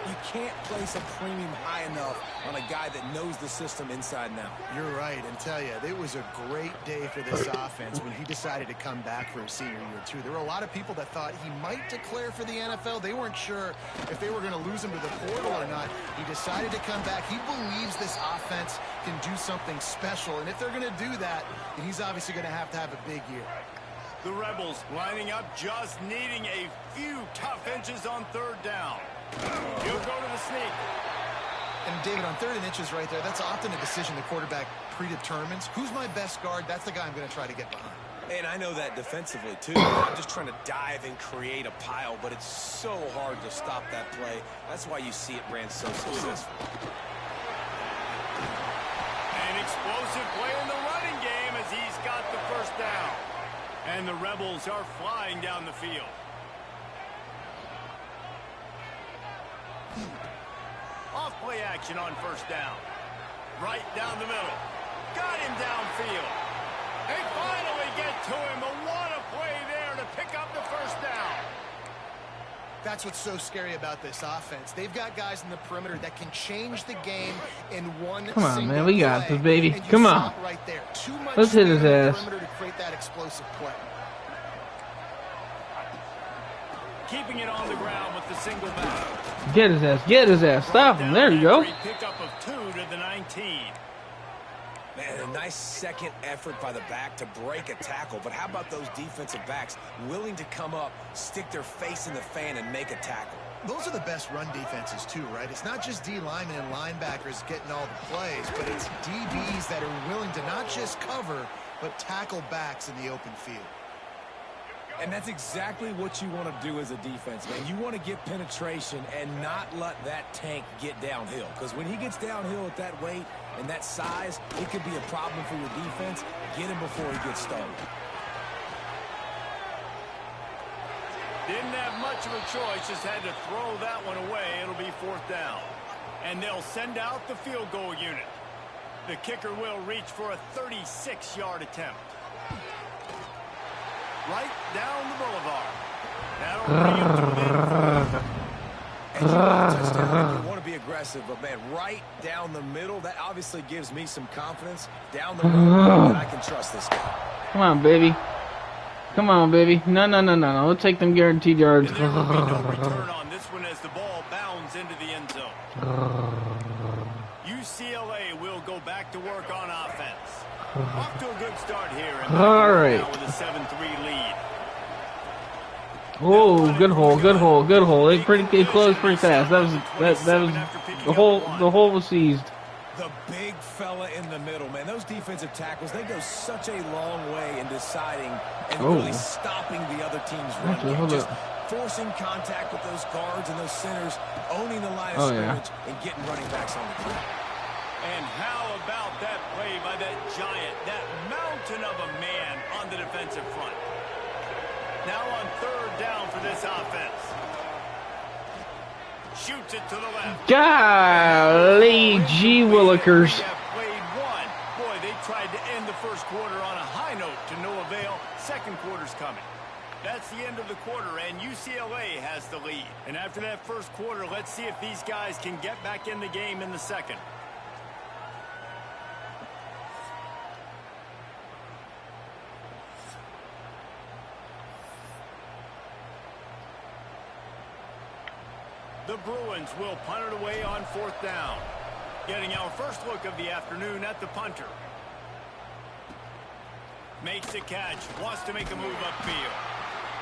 You can't place a premium high enough on a guy that knows the system inside and out. You're right, and tell you, it was a great day for this offense when he decided to come back for his senior year, too. There were a lot of people that thought he might declare for the NFL. They weren't sure if they were going to lose him to the portal or not. He decided to come back. He believes this offense can do something special, and if they're going to do that, then he's obviously going to have a big year. The Rebels lining up, just needing a few tough inches on third down. He'll go to the sneak. And David, on 3rd and inches right there, that's often a decision the quarterback predetermines. Who's my best guard? That's the guy I'm going to try to get behind. And I know that defensively, too. I'm just trying to dive and create a pile, but it's so hard to stop that play. That's why you see it ran so successful. An explosive play in the running game as he's got the first down. And the Rebels are flying down the field. Off play action on first down. Right down the middle. Got him downfield. They finally get to him. A what a play there to pick up the first down. That's what's so scary about this offense. They've got guys in the perimeter that can change the game in one Come on, single man. We got play. this, baby. And you Come saw on. it right there. Too much Let's hit his speed on the ass. perimeter to create that explosive play. Keeping it on the ground with the single back. Get his ass. Get his ass. Stop him. There you go. Pickup of 2 to the 19. Man, a nice second effort by the back to break a tackle. But how about those defensive backs willing to come up, stick their face in the fan, and make a tackle? Those are the best run defenses, too, right? It's not just D linemen and linebackers getting all the plays, but it's DBs that are willing to not just cover, but tackle backs in the open field. And that's exactly what you want to do as a defense, man. You want to get penetration and not let that tank get downhill. Because when he gets downhill at that weight and that size, it could be a problem for your defense. Get him before he gets started. Didn't have much of a choice, just had to throw that one away. It'll be 4th down. And they'll send out the field goal unit. The kicker will reach for a 36-yard attempt. Right down the boulevard. That'll bring him to within 4. And you want a touchdown, you want to be aggressive, but man, right down the middle, that obviously gives me some confidence down the road that I can trust this guy. Come on, baby. Come on, baby. No. We'll take them guaranteed yards. And there will be no return on this one as the ball bounds into the end zone. UCLA will go back to work on offense. Off to a good start here. And All right. now with a 7-3 lead. Oh, good hole, good hole, good hole. It closed pretty fast. That was the hole was seized. The big fella in the middle, man. Those defensive tackles, they go such a long way in deciding and really stopping the other team's run game. Just forcing contact with those guards and those centers, owning the line of scrimmage, and getting running backs on the ground. And how about that play by that giant, that mountain of a man on the defensive front? Now on 3rd down for this offense. Shoots it to the left. Golly, gee willikers. They have played one. Boy, they tried to end the first quarter on a high note to no avail. Second quarter's coming. That's the end of the quarter, and UCLA has the lead. And after that first quarter, let's see if these guys can get back in the game in the second. The Bruins will punt it away on 4th down. Getting our first look of the afternoon at the punter. Makes the catch, wants to make a move upfield.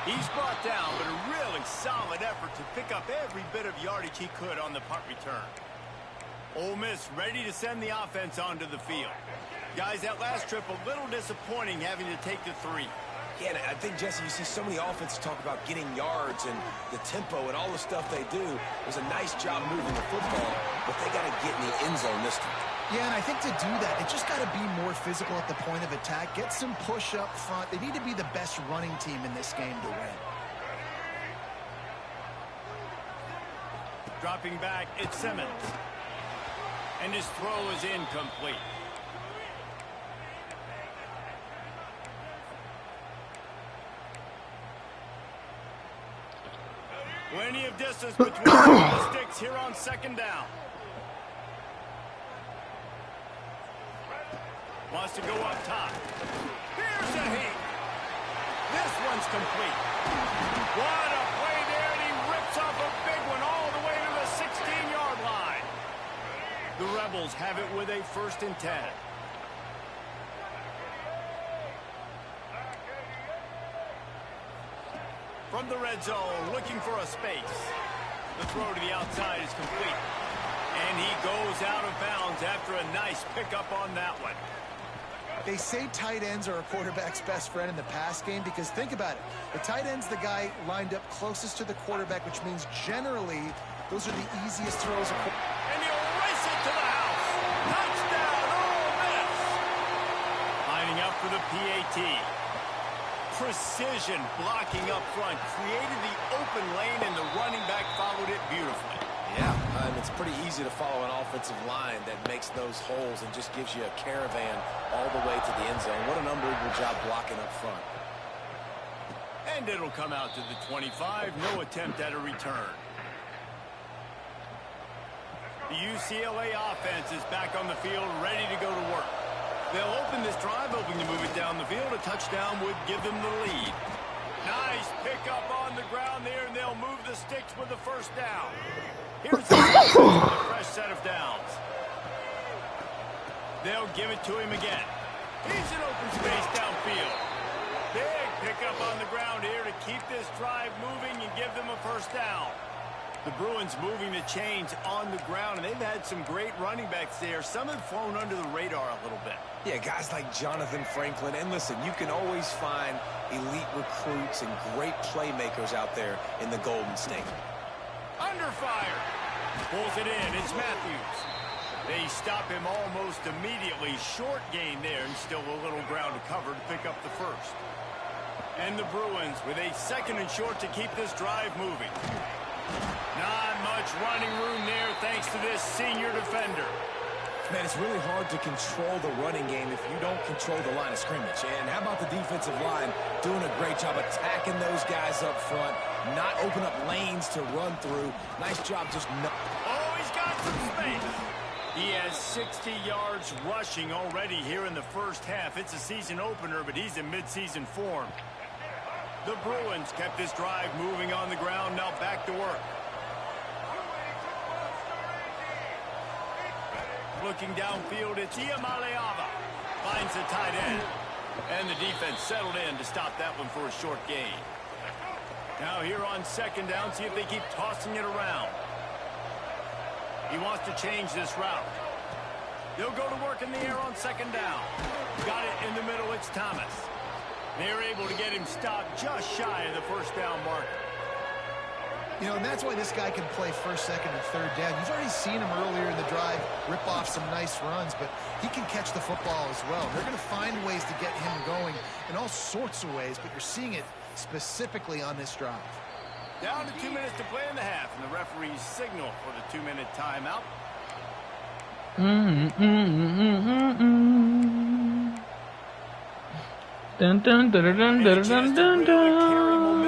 He's brought down, but a really solid effort to pick up every bit of yardage he could on the punt return. Ole Miss ready to send the offense onto the field. Guys, that last trip a little disappointing having to take the 3. Yeah, and I think, Jesse, you see so many offenses talk about getting yards and the tempo and all the stuff they do. It was a nice job moving the football, but they got to get in the end zone this time. Yeah, and I think to do that, they just got to be more physical at the point of attack. Get some push up front. They need to be the best running team in this game to win. Dropping back, it's Simmons. And his throw is incomplete. Plenty of distance between the sticks here on 2nd down. Wants to go up top. Here's a heat. This one's complete. What a play there, and he rips off a big one all the way to the 16-yard line. The Rebels have it with a 1st and 10. From the red zone, looking for a space. The throw to the outside is complete. And he goes out of bounds after a nice pickup on that one. They say tight ends are a quarterback's best friend in the pass game because think about it. The tight end's the guy lined up closest to the quarterback, which means generally those are the easiest throws. And he'll race it to the house. Touchdown, Ole Miss. Lining up for the PAT. Precision blocking up front, created the open lane, and the running back followed it beautifully. Yeah, and it's pretty easy to follow an offensive line that makes those holes and just gives you a caravan all the way to the end zone. What an unbelievable job blocking up front. And it'll come out to the 25. No attempt at a return. The UCLA offense is back on the field, ready to go to work. They'll open this drive, hoping to move it down the field. A touchdown would give them the lead. Nice pickup on the ground there, and they'll move the sticks with the 1st down. Here's a fresh set of downs. They'll give it to him again. He's in open space downfield. Big pickup on the ground here to keep this drive moving and give them a 1st down. The Bruins moving the chains on the ground, and they've had some great running backs there. Some have flown under the radar a little bit. Yeah, guys like Jonathan Franklin. And listen, you can always find elite recruits and great playmakers out there in the Golden State. Under fire. Pulls it in. It's Matthews. They stop him almost immediately. Short gain there, and still a little ground to cover to pick up the 1st. And the Bruins with a 2nd and short to keep this drive moving. Not much running room there thanks to this senior defender. Man, it's really hard to control the running game if you don't control the line of scrimmage. And how about the defensive line doing a great job attacking those guys up front, not open up lanes to run through. Nice job just... Oh, he's got some space. He has 60 yards rushing already here in the 1st half. It's a season opener, but he's in midseason form. The Bruins kept this drive moving on the ground. Now back to work. Looking downfield, it's Iamaleava. Finds the tight end. And the defense settled in to stop that one for a short gain. Now here on 2nd down, see if they keep tossing it around. He wants to change this route. They'll go to work in the air on 2nd down. Got it in the middle, it's Thomas. They're able to get him stopped just shy of the 1st down marker. You know, and that's why this guy can play 1st, 2nd, and 3rd down. You've already seen him earlier in the drive rip off some nice runs, but he can catch the football as well. They're going to find ways to get him going in all sorts of ways, but you're seeing it specifically on this drive. Down to 2 minutes to play in the half, and the referees signal for the 2-minute timeout. Dun dun dun dun dun dun dun dun.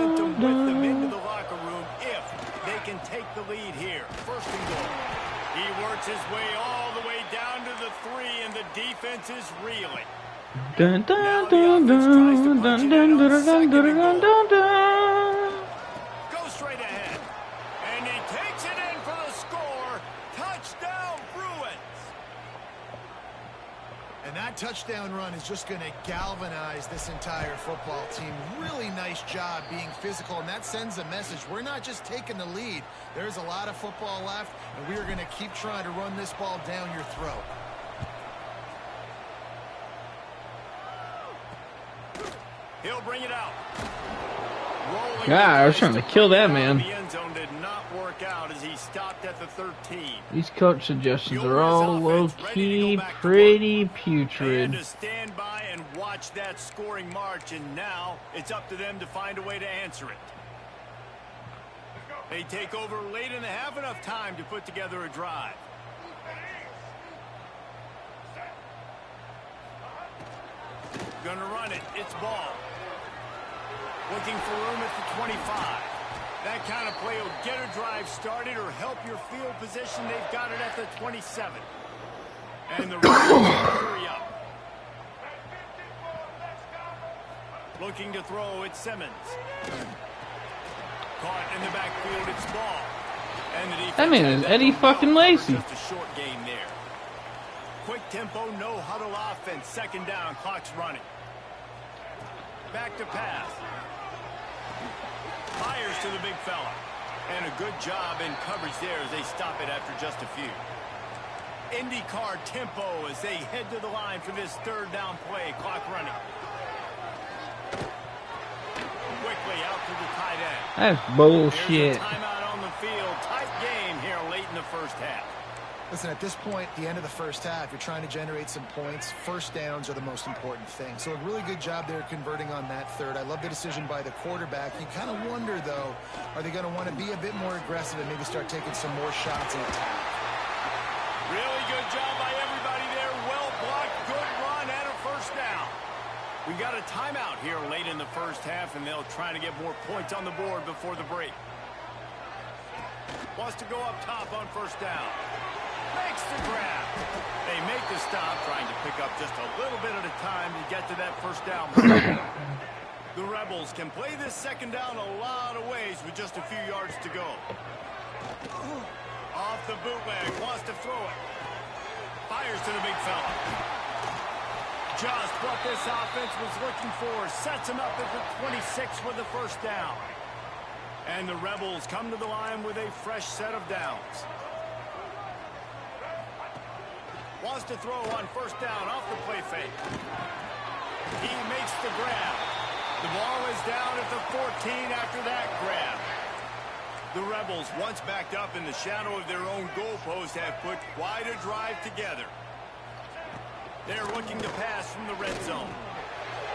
the lead here. First and goal. He works his way all the way down to the 3, and the defense is reeling. Dun dun dun dun dun dun dun dun dun dun. Go straight ahead. And he takes it in for the score. Touchdown, Bruins. And that touchdown run is just going to galvanize this entire football team. Really nice job being physical, and that sends a message. We're not just taking the lead. There's a lot of football left, and we are going to keep trying to run this ball down your throat. He'll bring it out. God, I was trying to kill that man. The end zone did not work out as he stopped at the 13. These coach suggestions are all low-key, pretty putrid. And to stand by and watch that scoring march, and now it's up to them to find a way to answer it. They take over late in the half, enough time to put together a drive. Gonna run it. It's ball. Looking for room at the 25. That kind of play will get a drive started or help your field position. They've got it at the 27. And the hurry up. Looking to throw, it's Simmons. Caught in the backfield, it's ball. And the defense, That man is Eddie fucking Lacy. just a short game there. Quick tempo, no huddle offense. Second down, clock's running. Back to pass. Fires to the big fella. And a good job in coverage there as they stop it after just a few. IndyCar tempo as they head to the line for this third down play. Clock running. Quickly out to the tight end. That's bullshit. There's a timeout on the field. Tight game here late in the first half. Listen, at this point, the end of the first half, you're trying to generate some points. First downs are the most important thing. So a really good job there converting on that third. I love the decision by the quarterback. You kind of wonder, though, are they going to want to be a bit more aggressive and maybe start taking some more shots and attack? Really good job by everybody there. Well blocked, good run, and a first down. We got a timeout here late in the first half, and they'll try to get more points on the board before the break. Wants to go up top on first down. Makes the grab. They make the stop, trying to pick up just a little bit at a time to get to that first down. The Rebels can play this second down a lot of ways with just a few yards to go. Off the bootleg, wants to throw it. Fires to the big fella. Just what this offense was looking for. Sets him up at the 26 with the first down. And the Rebels come to the line with a fresh set of downs. Wants to throw on first down off the play fake. He makes the grab. The ball is down at the 14 after that grab. The Rebels, once backed up in the shadow of their own goalpost, have put quite a drive together. They're looking to pass from the red zone.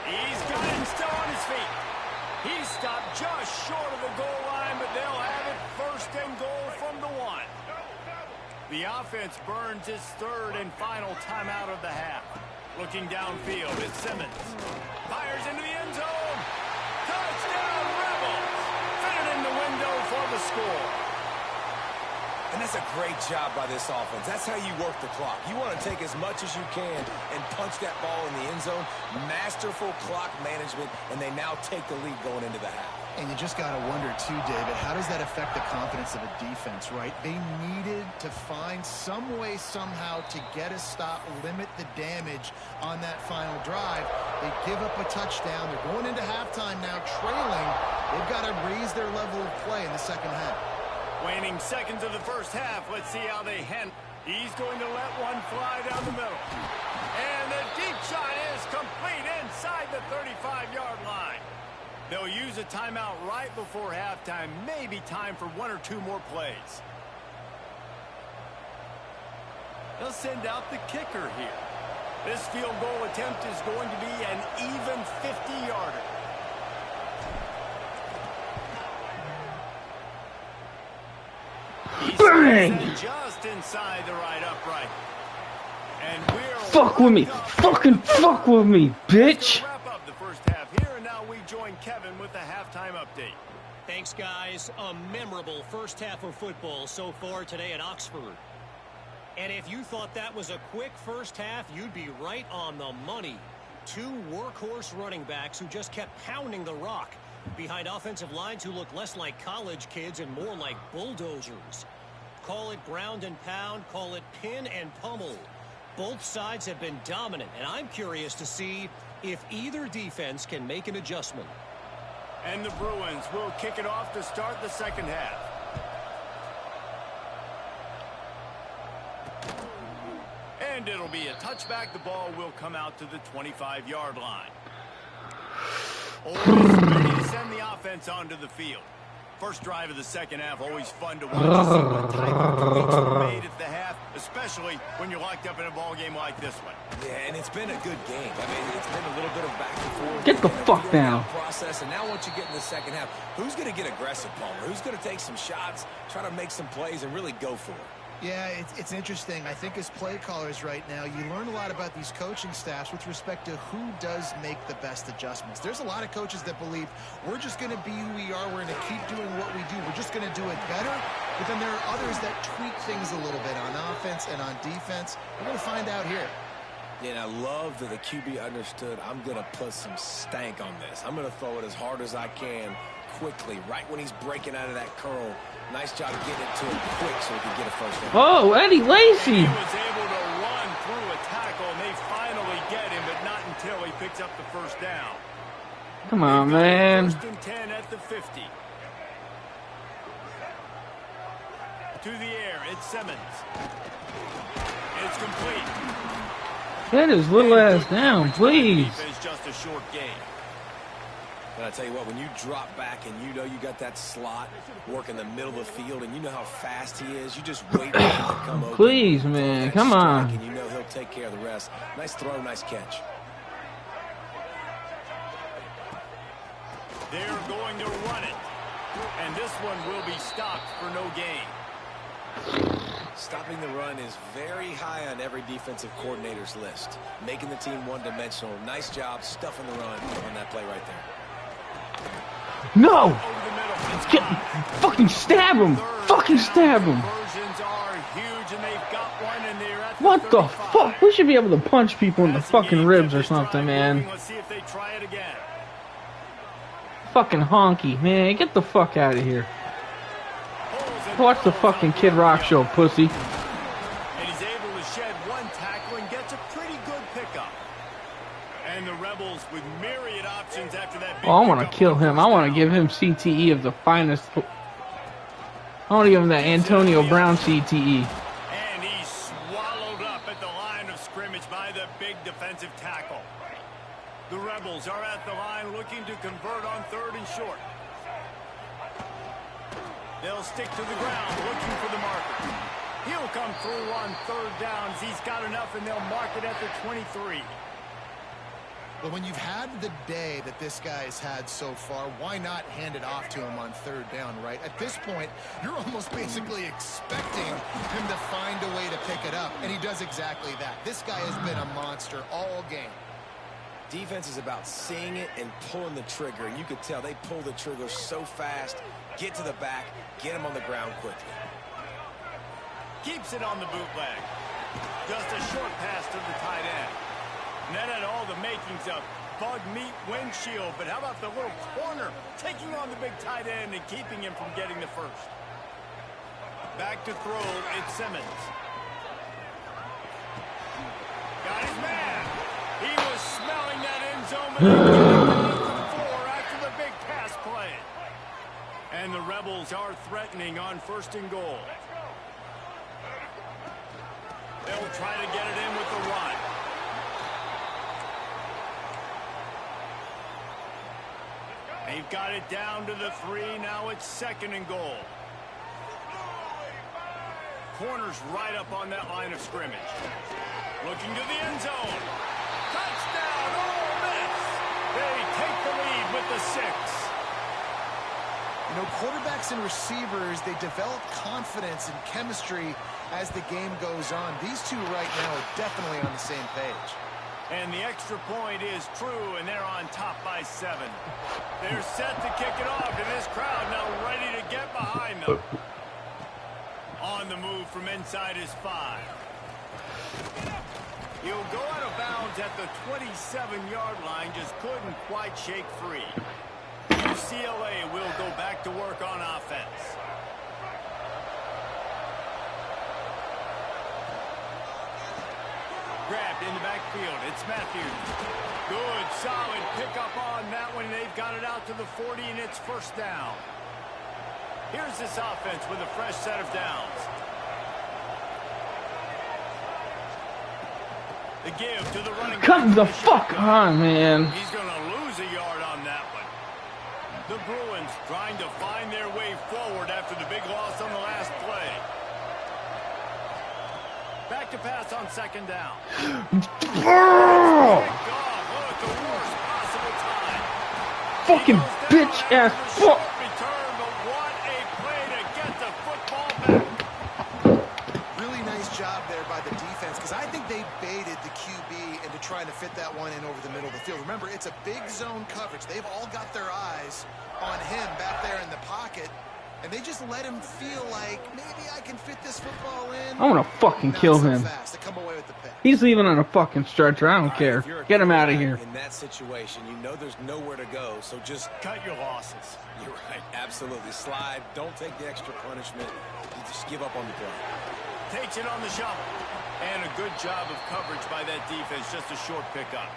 He's got it still on his feet. He stopped just short of the goal line, but they'll have it first and goal from the 1. The offense burns its third and final timeout of the half. Looking downfield, it's Simmons. Fires into the end zone. Touchdown, Rebels. Fit it in the window for the score. And that's a great job by this offense. That's how you work the clock. You want to take as much as you can and punch that ball in the end zone. Masterful clock management, and they now take the lead going into the half. And you just got to wonder, too, David, how does that affect the confidence of a defense, right? They needed to find some way, somehow, to get a stop, limit the damage on that final drive. They give up a touchdown. They're going into halftime now, trailing. They've got to raise their level of play in the second half. Waning seconds of the first half. Let's see how they handle. He's going to let one fly down the middle. And the deep shot is complete inside the 35-yard line. They'll use a timeout right before halftime. Maybe time for one or two more plays. They'll send out the kicker here. This field goal attempt is going to be an even 50-yarder. Bang! Just inside the right upright. And we're Fuck with me. Fucking fuck with me, bitch. wrap up the first half here, and now we join Kevin with the halftime update. Thanks, guys. A memorable first half of football so far today at Oxford. And if you thought that was a quick first half, you'd be right on the money. Two workhorse running backs who just kept pounding the rock behind offensive lines who look less like college kids and more like bulldozers. Call it ground and pound, call it pin and pummel. Both sides have been dominant, and I'm curious to see if either defense can make an adjustment. And the Bruins will kick it off to start the second half. And it'll be a touchback. The ball will come out to the 25-yard line. Always ready to send the offense onto the field. First drive of the second half, always fun to watch. See what type of tweaks are made at the half, especially when you're locked up in a ball game like this one. Yeah, and it's been a good game. I mean, it's been a little bit of back and forth. Get the fuck down. Process, and now once you get in the second half, who's going to get aggressive, Palmer? Who's going to take some shots, try to make some plays, and really go for it? Yeah, it's interesting. I think as play callers right now, you learn a lot about these coaching staffs with respect to who does make the best adjustments. There's a lot of coaches that believe we're just going to be who we are. We're going to keep doing what we do. We're just going to do it better. But then there are others that tweak things a little bit on offense and on defense. We're going to find out here. Yeah, and I love that the QB understood I'm going to put some stank on this. I'm going to throw it as hard as I can quickly, right when he's breaking out of that curl. Nice job getting it to him quick so he can get a first down. Oh, Eddie Lacy. He was able to run through a tackle, and they finally get him, but not until he picks up the first down. Come on, man. First and 10 at the 50. To the air, it's Simmons. It's complete. Get his little ass down, please. It's just a short game. But I tell you what, when you drop back and you know you got that slot work in the middle of the field and you know how fast he is, you just wait for him to come open. Please, man, come on. And you know he'll take care of the rest. Nice throw, nice catch. They're going to run it. And this one will be stopped for no gain. Stopping the run is very high on every defensive coordinator's list. Making the team one-dimensional. Nice job stuffing the run on that play right there. No! Fucking stab him! Fucking stab him! What the fuck? We should be able to punch people in the fucking ribs or something, man. Let's see if they try it again. Fucking honky, man. Get the fuck out of here. Watch the fucking Kid Rock show, pussy. And he's able to shed one tackle and gets a pretty good pickup. And the Rebels with myriad options after that. Oh, I want to kill him. I want to give him CTE of the finest. I want to give him that Antonio Brown CTE. And he's swallowed up at the line of scrimmage by the big defensive tackle. The Rebels are at the line looking to convert on 3rd and short. They'll stick to the ground looking for the marker. He'll come through on 3rd downs. He's got enough, and they'll mark it at the 23. But when you've had the day that this guy's had so far, why not hand it off to him on 3rd down, right? At this point, you're almost basically expecting him to find a way to pick it up, and he does exactly that. This guy has been a monster all game. Defense is about seeing it and pulling the trigger, and you could tell they pull the trigger so fast, get to the back, get him on the ground quickly. Keeps it on the bootleg. Just a short pass to the tight end. And that had all the makings of bug meat windshield, but how about the little corner taking on the big tight end and keeping him from getting the first? Back to throw, it's Simmons. Got his man. He was smelling that end zone, but he got to the floor after the big pass play. And the Rebels are threatening on 1st and goal. They'll try to get it in with the run. They've got it down to the 3. Now it's 2nd and goal. Corner's right up on that line of scrimmage. Looking to the end zone. Touchdown, Ole Miss. They take the lead with the 6. You know, quarterbacks and receivers, they develop confidence and chemistry as the game goes on. These two right now are definitely on the same page. And the extra point is true, and they're on top by 7. They're set to kick it off, and this crowd now ready to get behind them. On the move from inside his 5. He'll go out of bounds at the 27-yard line, just couldn't quite shake free. UCLA will go back to work on offense. Grabbed in the backfield. It's Matthews. Good, solid pickup on that one. They've got it out to the 40, and it's first down. Here's this offense with a fresh set of downs. The give to the running back. Come the fuck on, man. He's going to lose a yard on that one. The Bruins trying to find their way forward after the big loss on the last play. Back to pass on second down. Fucking bitch ass fuck. Really nice job there by the defense, because I think they baited the QB into trying to fit that one in over the middle of the field. Remember, it's a big zone coverage. They've all got their eyes on him back there in the pocket. And they just let him feel like, maybe I can fit this football in. I want to fucking kill him. He's leaving on a fucking stretcher. I don't care. Get him out of here. In that situation, you know there's nowhere to go, so just cut your losses. You're right. Absolutely. Slide. Don't take the extra punishment. You just give up on the play. Takes it on the shovel. And a good job of coverage by that defense. Just a short pickup.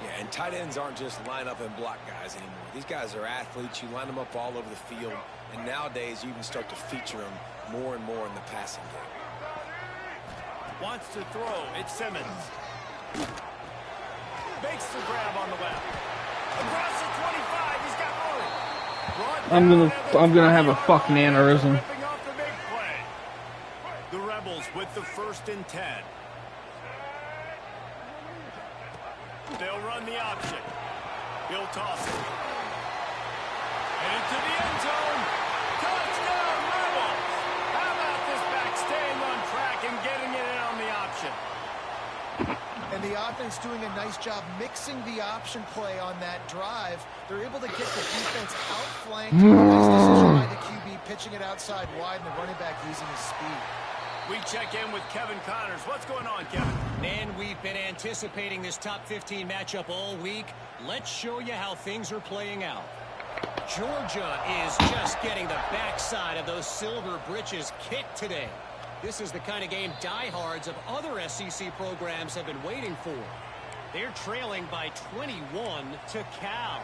Yeah, and tight ends aren't just line up and block guys anymore. These guys are athletes. You line them up all over the field. And nowadays, you even start to feature them more and more in the passing game. Wants to throw. It's Simmons. Makes the grab on the left. Across the 25. He's got room. I'm gonna have a fucking aneurysm. The Rebels with the 1st and 10. They'll run the option. He'll toss it. And into the end zone. Touchdown, Rebels! How about this back staying on track and getting it in on the option? And the offense doing a nice job mixing the option play on that drive. They're able to get the defense outflanked. Nice decision by the QB, pitching it outside wide, and the running back using his speed. We check in with Kevin Connors. What's going on, Kevin? Man, we've been anticipating this top 15 matchup all week. Let's show you how things are playing out. Georgia is just getting the backside of those silver britches kicked today. This is the kind of game diehards of other SEC programs have been waiting for. They're trailing by 21 to Cal.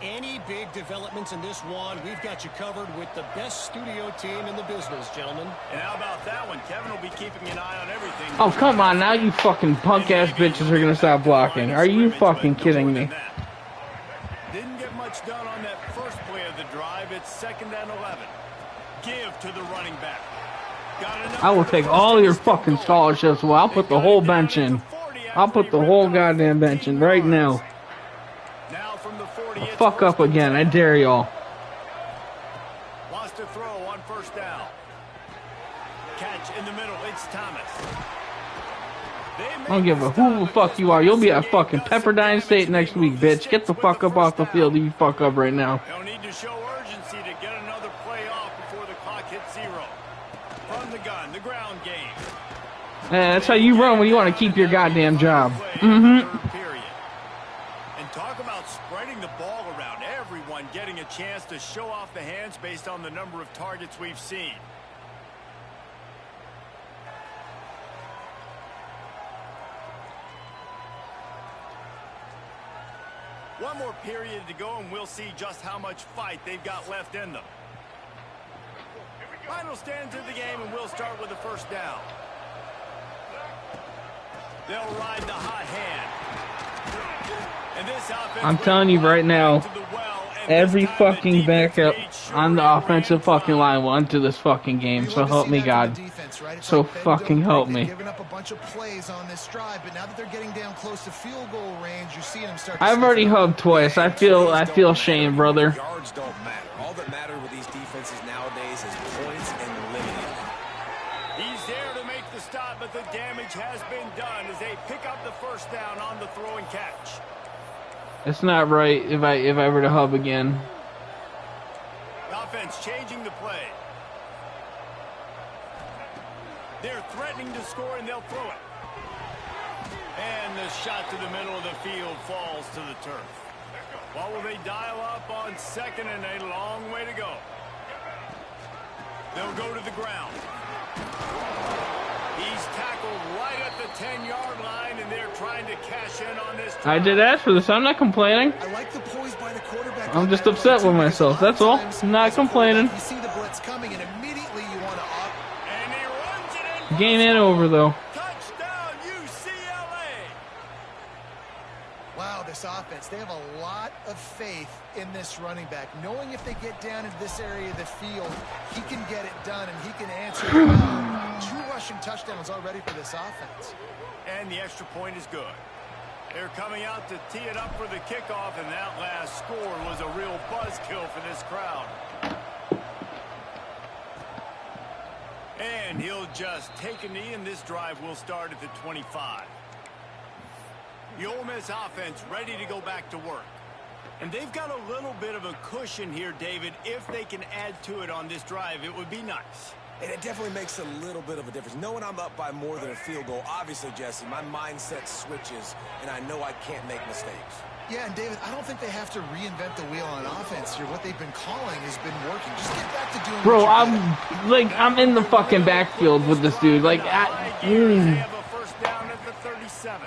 Any big developments in this one, we've got you covered with the best studio team in the business, gentlemen. And how about that one? Kevin will be keeping an eye on everything. Oh, come on. Now you fucking punk-ass bitches are going to stop blocking. Are you fucking kidding me? Didn't get much done on that first play of the drive. It's 2nd and 11. Give to the running back. I will take all your fucking scholarships. Well, I'll put the whole bench in. I'll put the whole goddamn bench in right now. Fuck up again. I dare y'all. Wants to throw on 1st down. Catch in the middle. It's Thomas. I don't give a who the fuck you are. You'll be at fucking Pepperdine State next week, bitch. Get the fuck up off the field if you fuck up right now. They'll need to show urgency to get another play off before the clock hits 0. From the gun, the ground game. That's how you run when you want to keep your goddamn job. Mm-hmm. And talk about spreading the ball around. Everyone getting a chance to show off the hands based on the number of targets we've seen. One more period to go, and we'll see just how much fight they've got left in them. Final stands of the game, and we'll start with the 1st down. They'll ride the hot hand. And this offense, I'm telling you right now, every fucking backup on the offensive fucking line will enter this fucking game. So help me God. So fucking help me. Giving up a bunch of plays on this drive, but now that they're getting down close to field goal range, you're seeing them start. I've already hugged twice. I feel shame, brother. Yards don't matter. All that matters with these defenses nowadays is points and limiting. He's there to make the stop, but the damage has been done as they pick up the 1st down on the throw and catch. It's not right if I were to hub again. The offense changing the play. They're threatening to score, and they'll throw it. And the shot to the middle of the field falls to the turf. What will they dial up on 2nd and a long way to go? They'll go to the ground. He's tackled right at the 10-yard line, and they're trying to cash in on this drive. I did ask for this. I'm not complaining. I like the poise by the quarterback. I'm just upset with myself. That's all. I'm not complaining. You see the blitz coming, and immediately you want to up. And he runs it in. Game ain't over, though. Touchdown, UCLA. Wow, this offense, they have a lot of faith in this running back, knowing if they get down into this area of the field, he can get it done, and he can answer the bell. 2 rushing touchdowns already for this offense. And the extra point is good. They're coming out to tee it up for the kickoff, and that last score was a real buzzkill for this crowd. And he'll just take a knee, and this drive will start at the 25. The Ole Miss offense ready to go back to work. And they've got a little bit of a cushion here, David. If they can add to it on this drive, it would be nice. And it definitely makes a little bit of a difference. Knowing I'm up by more than a field goal, obviously, Jesse, my mindset switches, and I know I can't make mistakes. Yeah, and David, I don't think they have to reinvent the wheel on offense here. What they've been calling has been working. Just get back to doing Bro, what you're good at. I'm in the fucking backfield with this dude. Like, They have a first down at the 37.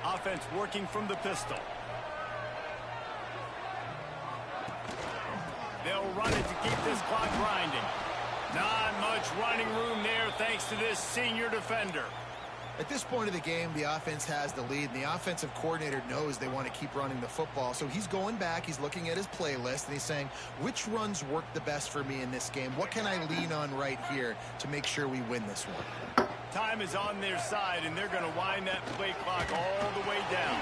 Offense working from the pistol. They'll run it to keep this clock grinding. Not much running room there thanks to this senior defender. At this point of the game, the offense has the lead, and the offensive coordinator knows they want to keep running the football. So he's going back, he's looking at his playlist, and he's saying, which runs work the best for me in this game? What can I lean on right here to make sure we win this one? Time is on their side, and they're going to wind that play clock all the way down.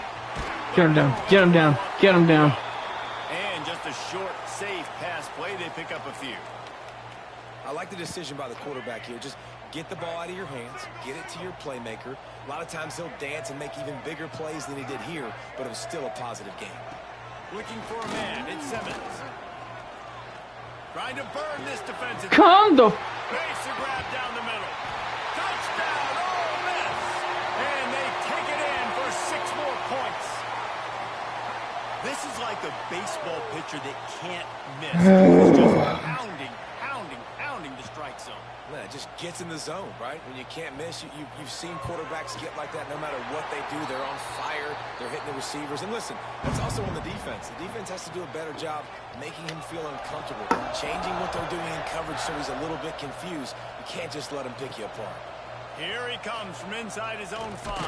Get him down. Get him down. Get him down. And just a short, safe pass play, they pick up a few. I like the decision by the quarterback here. Just get the ball out of your hands, get it to your playmaker. A lot of times he'll dance and make even bigger plays than he did here, but it was still a positive game. Looking for a man, it's Simmons. Trying to burn this defensive. Come the... Base a grab down the middle. Touchdown, Ole Miss. And they take it in for 6 more points. This is like a baseball pitcher that can't miss. It's just pounding the strike zone. Yeah, it just gets in the zone, right? When you can't miss, you've seen quarterbacks get like that no matter what they do. They're on fire. They're hitting the receivers. And listen, that's also on the defense. The defense has to do a better job making him feel uncomfortable, changing what they're doing in coverage so he's a little bit confused. You can't just let him pick you apart. Here he comes from inside his own 5.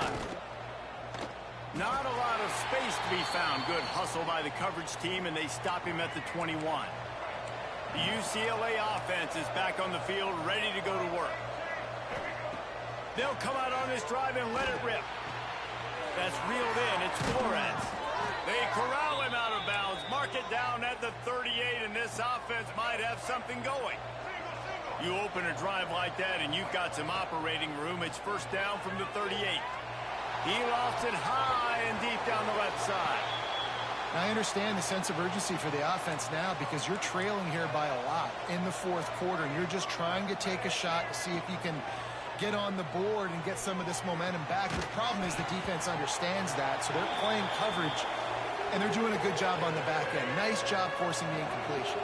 Not a lot of space to be found. Good hustle by the coverage team, and they stop him at the 21. The UCLA offense is back on the field, ready to go to work. They'll come out on this drive and let it rip. That's reeled in. It's Flores. They corral him out of bounds, mark it down at the 38, and this offense might have something going. You open a drive like that, and you've got some operating room. It's first down from the 38. He lofts it high and deep down the left side. I understand the sense of urgency for the offense now because you're trailing here by a lot in the 4th quarter, and you're just trying to take a shot to see if you can get on the board and get some of this momentum back. The problem is the defense understands that, so they're playing coverage, and they're doing a good job on the back end. Nice job forcing the incompletion.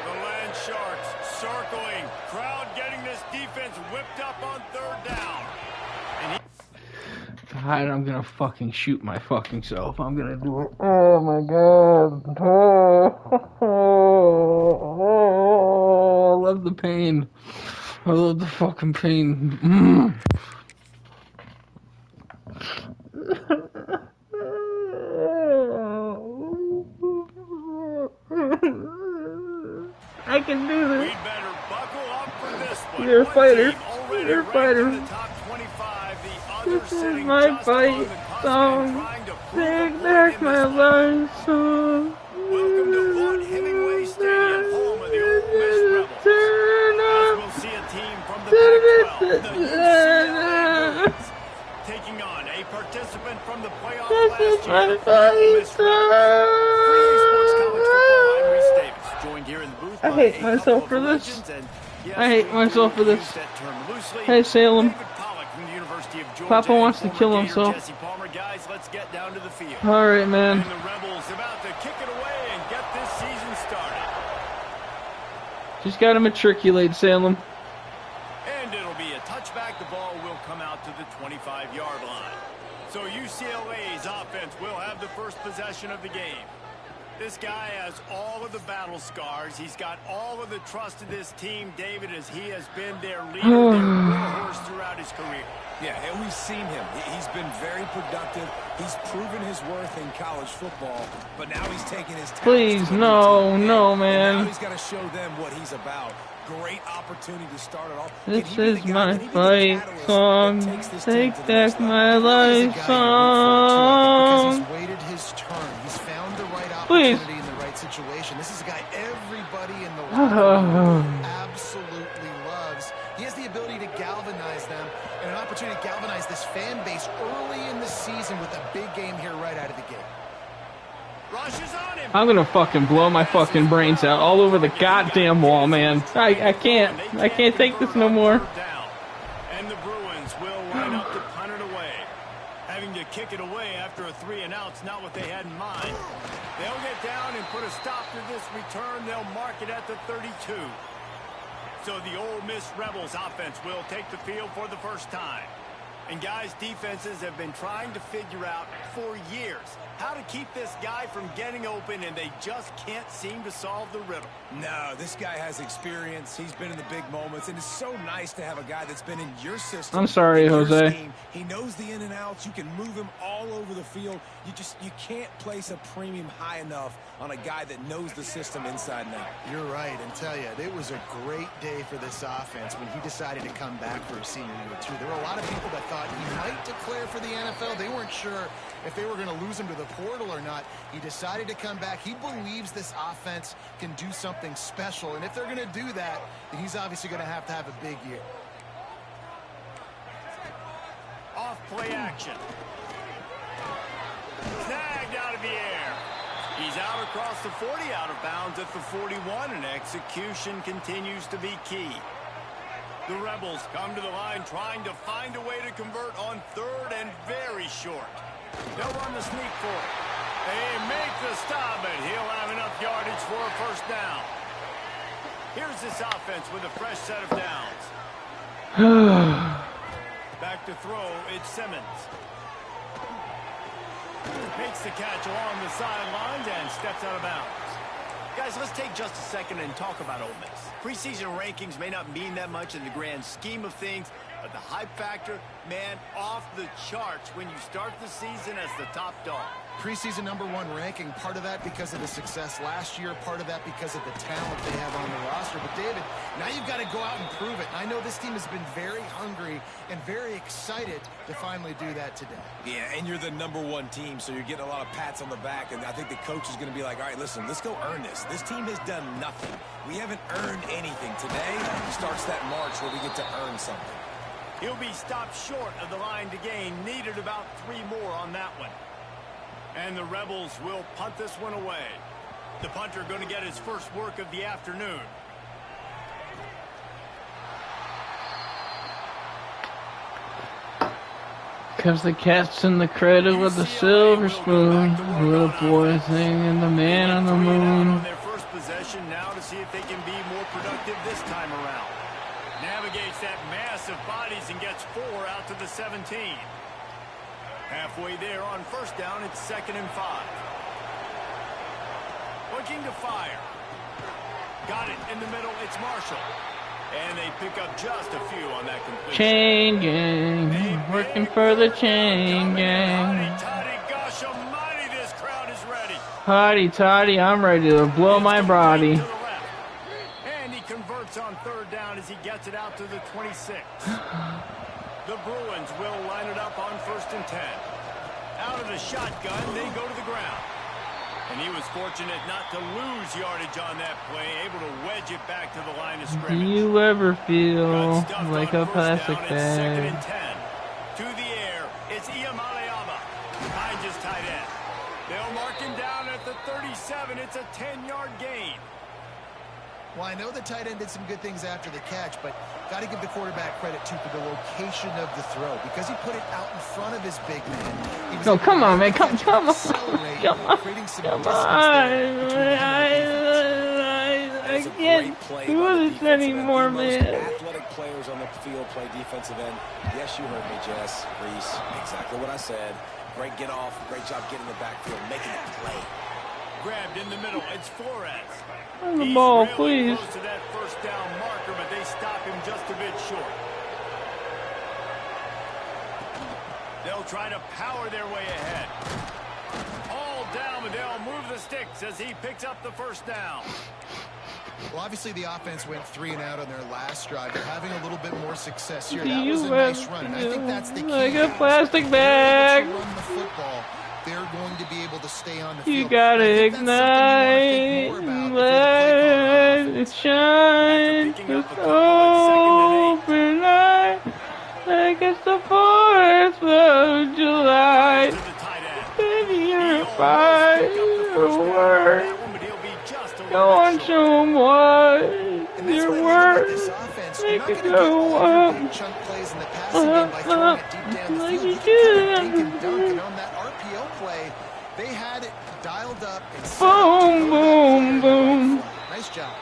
The Land Sharks circling. Crowd getting this defense whipped up on 3rd down. And God, I'm gonna fucking shoot my fucking self. I'm gonna do it. Oh my god. Oh, I love the pain. I love the fucking pain. I can do this. we'd better buckle up for this one. You're a One fighter. team already You're a ranked fighter. in the top 25. The other This is sitting my just fight on the cusp song. and trying to prove a Take point back in my this one. life song. Welcome to Vaught Hemingway Stadium, home of the Ole Miss Rebels. Turn As up. we'll see a team from the Pac-12, the UCLA Bruins, taking on a participant from the playoff This last is my year, the Ole fight Miss hate myself for this. I hate myself for this. Hey, Salem. Papa wants to kill himself. Alright, man. And the Rebels about to kick it away and get this season started. Just gotta matriculate, Salem. And it'll be a touchback. The ball will come out to the 25-yard line. So UCLA's offense will have the first possession of the game. This guy has all of the battle scars. He's got all of the trust of this team, David, as he has been their leader, their warhorse throughout his career. Yeah, and we've seen him. He's been very productive. He's proven his worth in college football, but now he's taking his talents. Please, no, man. Now he's got to show them what he's about. Great opportunity to start it off. This is my fight song. Take back my life song. He's waited his turn. He's found the right opportunity in the right situation. This is a guy everybody in the world absolutely loves. He has the ability to galvanize them and an opportunity to galvanize this fan base early in the season with a big game here right out of the gate. I'm gonna fucking blow my fucking brains out all over the goddamn wall, man. I can't take this no more. And the Bruins will line up to punt it away. Having to kick it away after a 3-and-out's not what they had in mind. They'll get down and put a stop to this return. They'll mark it at the 32. So the Ole Miss Rebels offense will take the field for the first time. And guys, defenses have been trying to figure out for years how to keep this guy from getting open, and they just can't seem to solve the riddle. No, this guy has experience. He's been in the big moments, and it's so nice to have a guy that's been in your system. I'm sorry, Jose. Scheme. He knows the in and outs. You can move him all over the field. You can't place a premium high enough on a guy that knows the system inside and out. You're right, and tell you, it was a great day for this offense when he decided to come back for his senior year, too. There were a lot of people that thought he might declare for the NFL. They weren't sure if they were going to lose him to the portal or not. He decided to come back. He believes this offense can do something special, and if they're going to do that, then he's obviously going to have a big year. Off play action. Snagged out of the air. He's out across the 40, out of bounds at the 41, and execution continues to be key. The Rebels come to the line trying to find a way to convert on third and very short. They'll run the sneak for it. They make the stop, but he'll have enough yardage for a first down. Here's this offense with a fresh set of downs. Back to throw, it's Simmons. Makes the catch along the sidelines and steps out of bounds. Guys, let's take just a second and talk about Ole Miss. Preseason rankings may not mean that much in the grand scheme of things, but the hype factor, man, off the charts when you start the season as the top dog. Preseason #1 ranking, part of that because of the success last year, part of that because of the talent they have on the roster. But David, now you've got to go out and prove it. And I know this team has been very hungry and very excited to finally do that today. Yeah, and you're the #1 team, so you're getting a lot of pats on the back, and I think the coach is going to be like, all right, listen, let's go earn this. This team has done nothing. We haven't earned anything. Today starts that march where we get to earn something. He'll be stopped short of the line to gain. Needed about 3 more on that one. And the Rebels will punt this one away. The punter going to get his first work of the afternoon. Cause the cat's in the cradle with the silver spoon. Little boy singing the man on the moon. On their first possession now to see if they can be more productive this time around. Navigates that mass of bodies and gets 4 out to the 17. Halfway there on first down, it's 2nd and 5. Looking to fire. Got it in the middle, it's Marshall. And they pick up just a few on that completion. Chain gang, working for the chain gang. Toddy, gosh almighty, this crowd is ready. Hotty toddy, I'm ready to blow my body. And he converts on 3rd down as he gets it out to the 26. The Bruins will line it up on 1st and 10. Out of the shotgun, they go to the ground. And he was fortunate not to lose yardage on that play, able to wedge it back to the line of scrimmage. Do you ever feel like a plastic bag? 2nd and 10. To the air, it's Iyamaleava. Behind his tight end. They'll mark him down at the 37. It's a 10-yard gain. Well, I know the tight end did some good things after the catch, but got to give the quarterback credit, too, for the location of the throw. Because he put it out in front of his big man. He was No, come on, man. Come on. Come on. Creating some distance there I can't do this anymore, man. Athletic players on the field play defensive end. Yes, you heard me, Jess. Reese, exactly what I said. Great get off. Great job getting the backfield, making that play. Grabbed in the middle. It's Flores. On the ball, really please. Close to that first down marker, but they stop him just a bit short. They'll try to power their way ahead. All down, but they'll move the sticks as he picks up the first down. Well, obviously the offense went 3 and out on their last drive. They're having a little bit more success here. That was a nice run, and I think that's the key. Like a plastic bag. Run the football. They're going to be able to stay on the field. You gotta ignite, let it shine. Just open eye, like it's the 4th of July. Baby, you're a firework. Go on, show 'em what you're worth. Make it go up. Like you do. Play. They had it dialed up and boom, boom, boom. Nice job.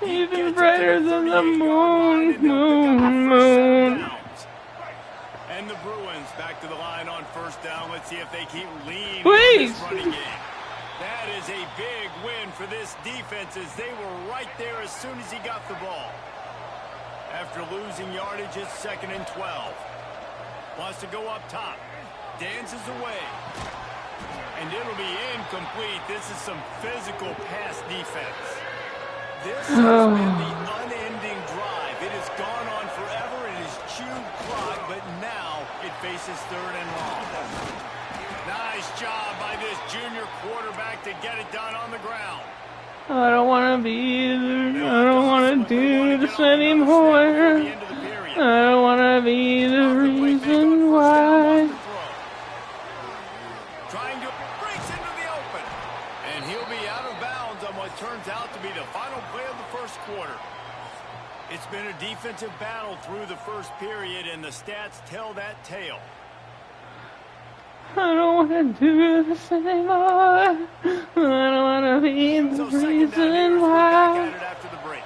Even brighter than the moon, moon. And the Bruins back to the line on first down. Let's see if they keep lean Please. This running game. That is a big win for this defense as they were right there as soon as he got the ball. After losing yardage, it's 2nd and 12. Wants to go up top. Dances away. And it'll be incomplete. This is some physical pass defense. This has been the unending drive. It has gone on forever. It has chewed clock, but now it faces 3rd and long. Nice job by this junior quarterback to get it done on the ground. I don't want to be there. I don't want to do this anymore. I don't want to be the reason why. Trying to breaks into the open. And he'll be out of bounds on what turns out to be the final play of the first quarter. It's been a defensive battle through the first period, and the stats tell that tale. I don't want to do this anymore. I don't want to be the reason why. After the break.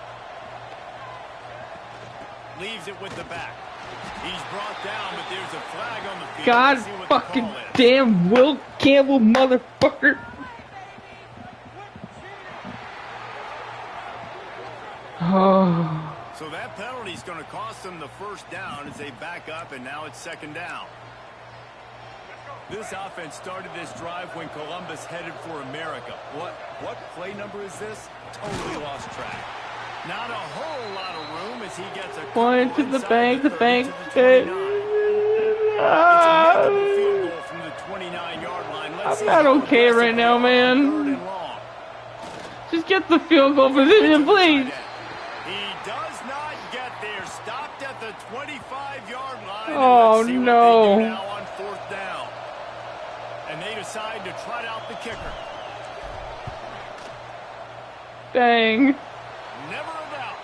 Leaves it with the back. He's brought down, but there's a flag on the field. God fucking damn Will Campbell, motherfucker. Oh. So that penalty's going to cost them the first down as they back up, and now it's 2nd down. This offense started this drive when Columbus headed for America. What play number is this? Totally lost track. Not a whole lot of room as he gets a point to the bank, the bank. I'm not okay right now, man. Just get the field goal position, please. He does not get there. Stopped at the 25-yard line. Oh, let's see no. What they do now on 4th down. And they decide to trot out the kicker. Dang. Never a doubt.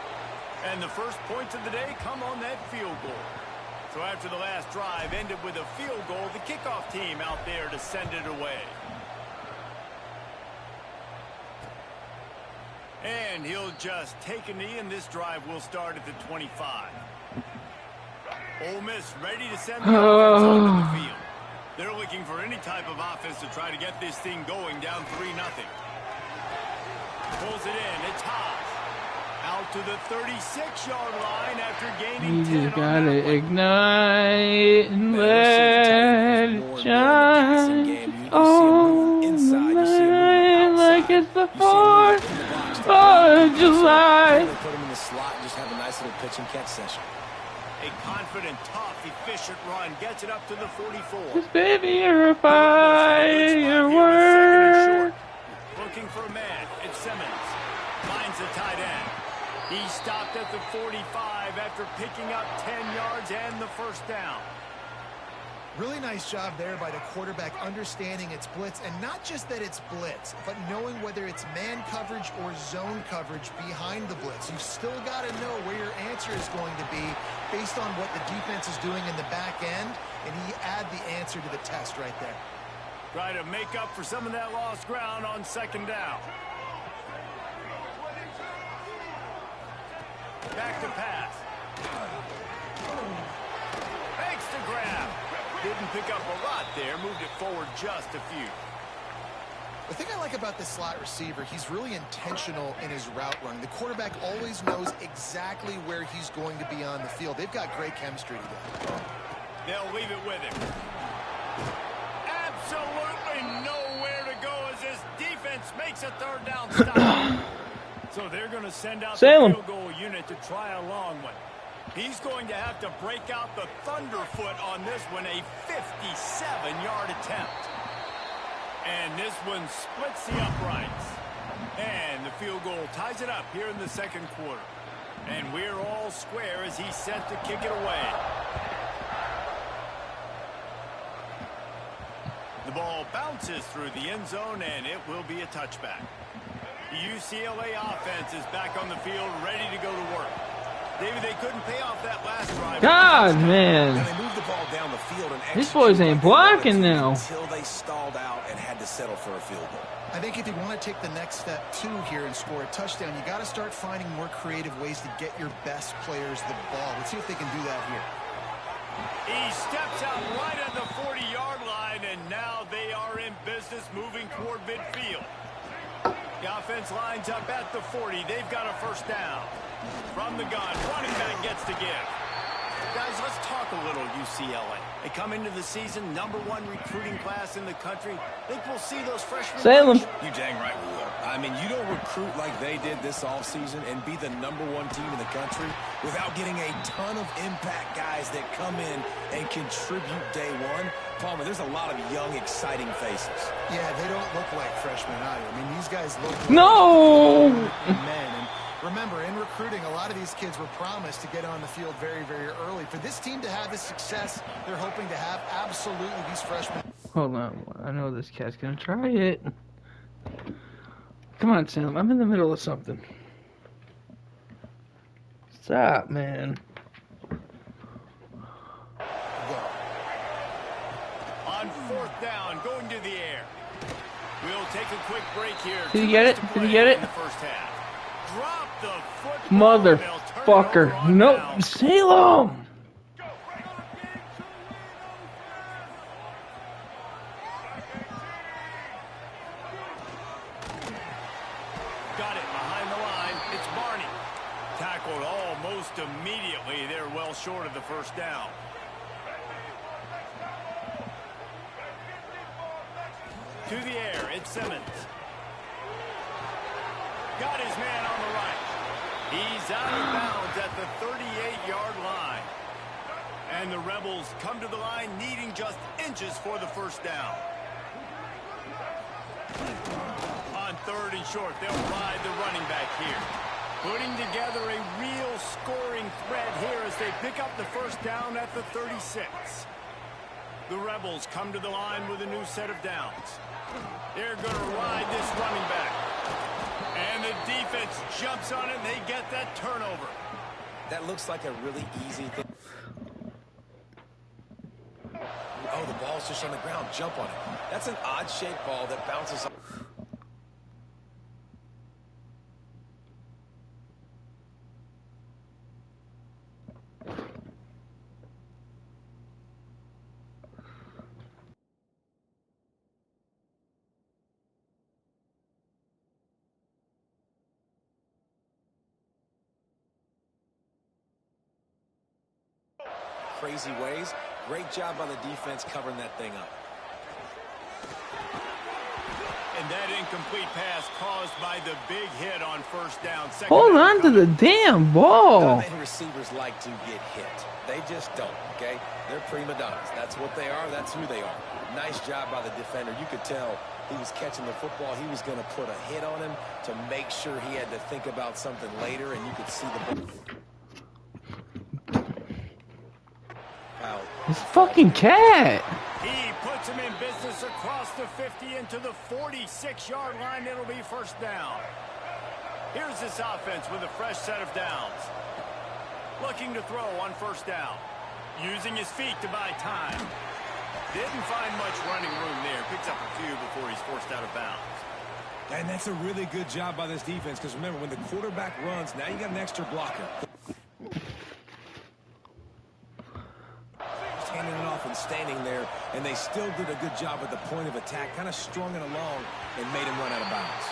And the first points of the day come on that field goal. So after the last drive ended with a field goal, the kickoff team out there to send it away. And he'll just take a knee, and this drive will start at the 25. Ole Miss ready to send the offense onto the field. They're looking for any type of offense to try to get this thing going down 3-0. Pulls it in. It's Haas. Out to the 36-yard line after gaining 10. You gotta ignite and let it shine. Oh, like it's the 4th of July. Put him in the slot and just have a nice little pitch and catch session. A confident, tough, efficient run gets it up to the 44. This baby, you're a firework. Looking for a man. It's Simmons. Finds the tight end. He stopped at the 45 after picking up 10 yards and the first down. Really nice job there by the quarterback understanding it's blitz, and not just that it's blitz, but knowing whether it's man coverage or zone coverage behind the blitz. You've still got to know where your answer is going to be based on what the defense is doing in the back end, and he add the answer to the test right there. Try to make up for some of that lost ground on second down. Back to pass. Makes the grab. Didn't pick up a lot there. Moved it forward just a few. The thing I like about this slot receiver, he's really intentional in his route running. The quarterback always knows exactly where he's going to be on the field. They've got great chemistry together. They'll leave it with him. Absolutely nowhere to go as this defense makes a third down stop. So they're going to send out the field goal unit to try a long one. He's going to have to break out the thunderfoot on this one, a 57-yard attempt. And this one splits the uprights. And the field goal ties it up here in the second quarter. And we're all square as he's set to kick it away. The ball bounces through the end zone, and it will be a touchback. The UCLA offense is back on the field, ready to go to work. David, they couldn't pay off that last drive. God, man. Now they moved the ball down the field and these boys ain't blocking now. Until they stalled out and had to settle for a field goal. I think if you want to take the next step, too, here and score a touchdown, you got to start finding more creative ways to get your best players the ball. Let's see if they can do that here. He steps out right at the 40-yard line, and now they are in business moving toward midfield. The offense lines up at the 40. They've got a first down. From the gun, running back gets to give. Guys, let's talk a little UCLA. They come into the season, #1 recruiting class in the country. Think we'll see those freshmen? Salem. You dang right we will. I mean, you don't recruit like they did this offseason and be the #1 team in the country without getting a ton of impact guys that come in and contribute day one. Palmer, there's a lot of young, exciting faces. Yeah, they don't look like freshmen either. I mean, these guys look like men. And remember, in recruiting, a lot of these kids were promised to get on the field very, very early. For this team to have the success they're hoping to have, absolutely these freshmen. Hold on. I know this cat's going to try it. Come on, Sam. I'm in the middle of something. Stop, man. On fourth down, going to the air. We'll take a quick break here. Did you get it? Did you get it? In the first half. Drop the football. Motherfucker. Nope. Salem. Got it behind the line. It's Barney. Tackled almost immediately. They're well short of the first down. To the air, it's Simmons. Got his man on the right. He's out of bounds at the 38-yard line. And the Rebels come to the line needing just inches for the first down. On third and short, they'll ride the running back here. Putting together a real scoring threat here as they pick up the first down at the 36. The Rebels come to the line with a new set of downs. They're going to ride this running back. And the defense jumps on it, and they get that turnover. That looks like a really easy thing. Oh, the ball's just on the ground. Jump on it. That's an odd-shaped ball that bounces off. Crazy ways. Great job by the defense covering that thing up. And that incomplete pass caused by the big hit on first down. Hold on to the damn ball. None of the receivers like to get hit. They just don't, okay? They're prima donnas. That's what they are. That's who they are. Nice job by the defender. You could tell he was catching the football. He was going to put a hit on him to make sure he had to think about something later, and you could see the ball. This fucking cat. He puts him in business across the 50 into the 46-yard line. It'll be first down. Here's this offense with a fresh set of downs. Looking to throw on first down. Using his feet to buy time. Didn't find much running room there. Picks up a few before he's forced out of bounds. And that's a really good job by this defense, because remember, when the quarterback runs, now you got an extra blocker. Just handing it off and standing there, and they still did a good job at the point of attack, kind of strung it along and made him run out of bounds.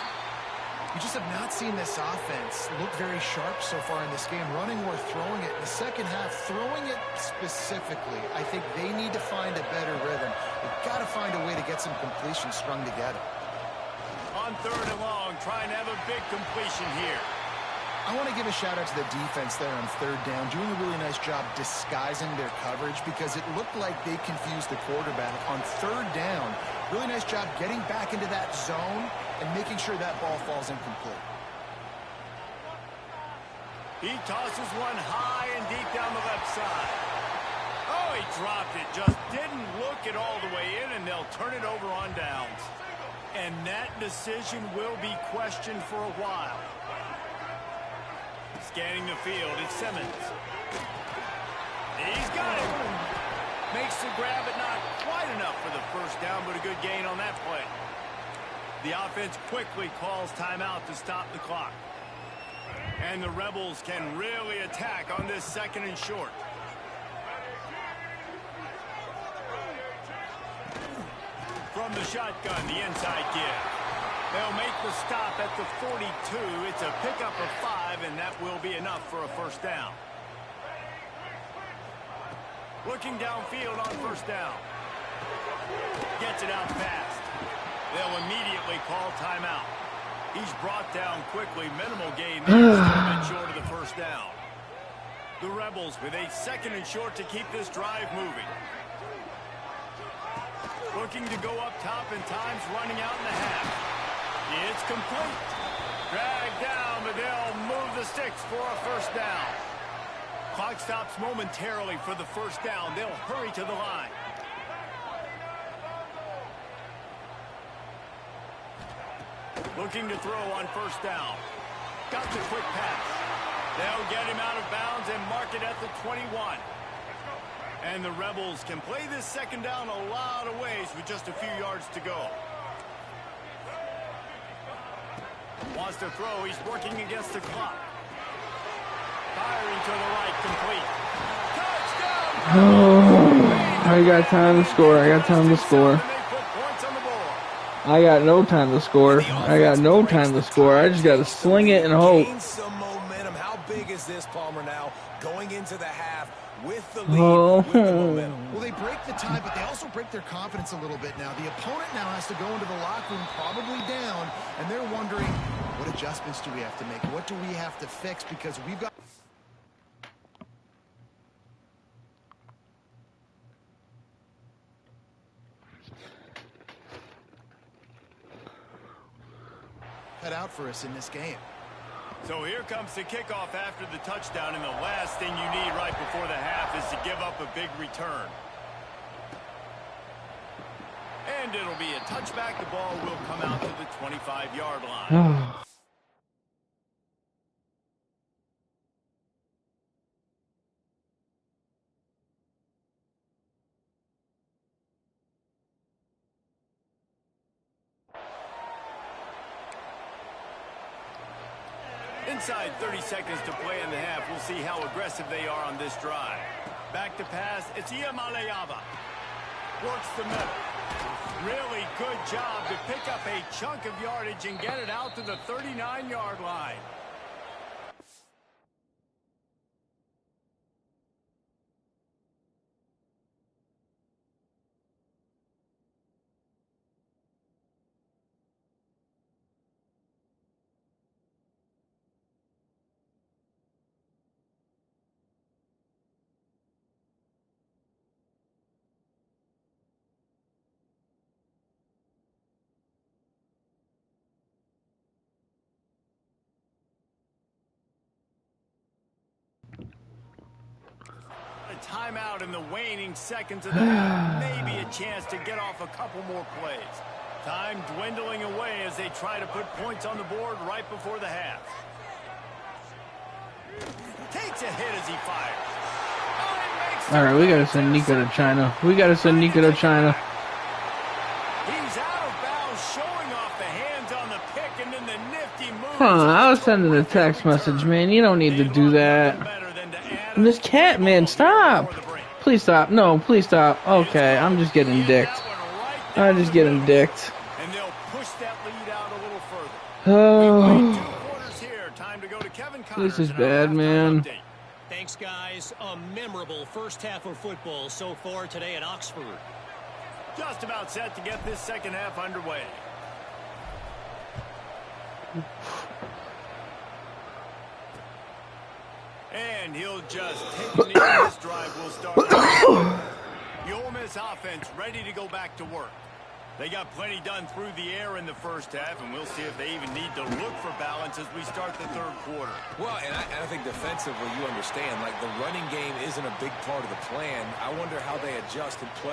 You just have not seen this offense look very sharp so far in this game, running or throwing it. In the second half, throwing it specifically, I think they need to find a better rhythm. They've got to find a way to get some completions strung together. On third and long, trying to have a big completion here. I want to give a shout-out to the defense there on third down, doing a really nice job disguising their coverage because it looked like they confused the quarterback on third down. Really nice job getting back into that zone and making sure that ball falls incomplete. He tosses one high and deep down the left side. Oh, he dropped it. Just didn't look it all the way in, and they'll turn it over on downs. And that decision will be questioned for a while. Scanning the field, it's Simmons. He's got it. Makes the grab, but not quite enough for the first down, but a good gain on that play. The offense quickly calls timeout to stop the clock. And the Rebels can really attack on this second and short. From the shotgun, the inside give. They'll make the stop at the 42. It's a pickup of 5, and that will be enough for a first down. Looking downfield on first down. Gets it out fast. They'll immediately call timeout. He's brought down quickly. Minimal gain there. Still a bit short of the first down. The Rebels with a second and short to keep this drive moving. Looking to go up top, and time's running out in the half. It's complete. Dragged down, but they'll move the sticks for a first down. Clock stops momentarily for the first down. They'll hurry to the line. Looking to throw on first down. Got the quick pass. They'll get him out of bounds and mark it at the 21. And the Rebels can play this second down a lot of ways with just a few yards to go. Wants to throw. He's working against the clock. Firing to the right, complete. Touchdown! Oh, I got time to score. I got time to score. I got no time to score. I got no time to score. I just got to sling it and hope. Gain some momentum. How big is this, Palmer, now going into the half with the lead, with the momentum? Well, they break the tie, but they also break their confidence a little bit now. The opponent now has to go into the locker room probably down, and they're wondering, what adjustments do we have to make? What do we have to fix? Because we've got... cut out for us in this game. So here comes the kickoff after the touchdown, and the last thing you need right before the half is to give up a big return. And it'll be a touchback. The ball will come out to the 25-yard line. Inside 30 seconds to play in the half. We'll see how aggressive they are on this drive. Back to pass. It's Iamaleava. Works the middle. Really good job to pick up a chunk of yardage and get it out to the 39-yard line. timeout in the waning seconds of the half. Maybe a chance to get off a couple more plays. Time dwindling away as they try to put points on the board right before the half. Takes a hit as he fires. All right, we gotta send Nico to China. We gotta send Nico to China. He's out of bounds, showing off the hands on the pick and then the nifty move. I was sending a text message, man. You don't need to do that. And this cat, man, stop. Please stop. No, please stop. Okay, I'm just getting dicked. I'm just getting dicked. And they'll push that lead out a little further. Oh, Time to go to Kevin this is bad, man. Thanks, guys. A memorable first half of football so far today at Oxford. Just about set to get this second half underway. And he'll just take a knee. This drive will start. The Ole Miss offense ready to go back to work. They got plenty done through the air in the first half, and we'll see if they even need to look for balance as we start the third quarter. Well, and I think defensively, you understand, like the running game isn't a big part of the plan. I wonder how they adjust and play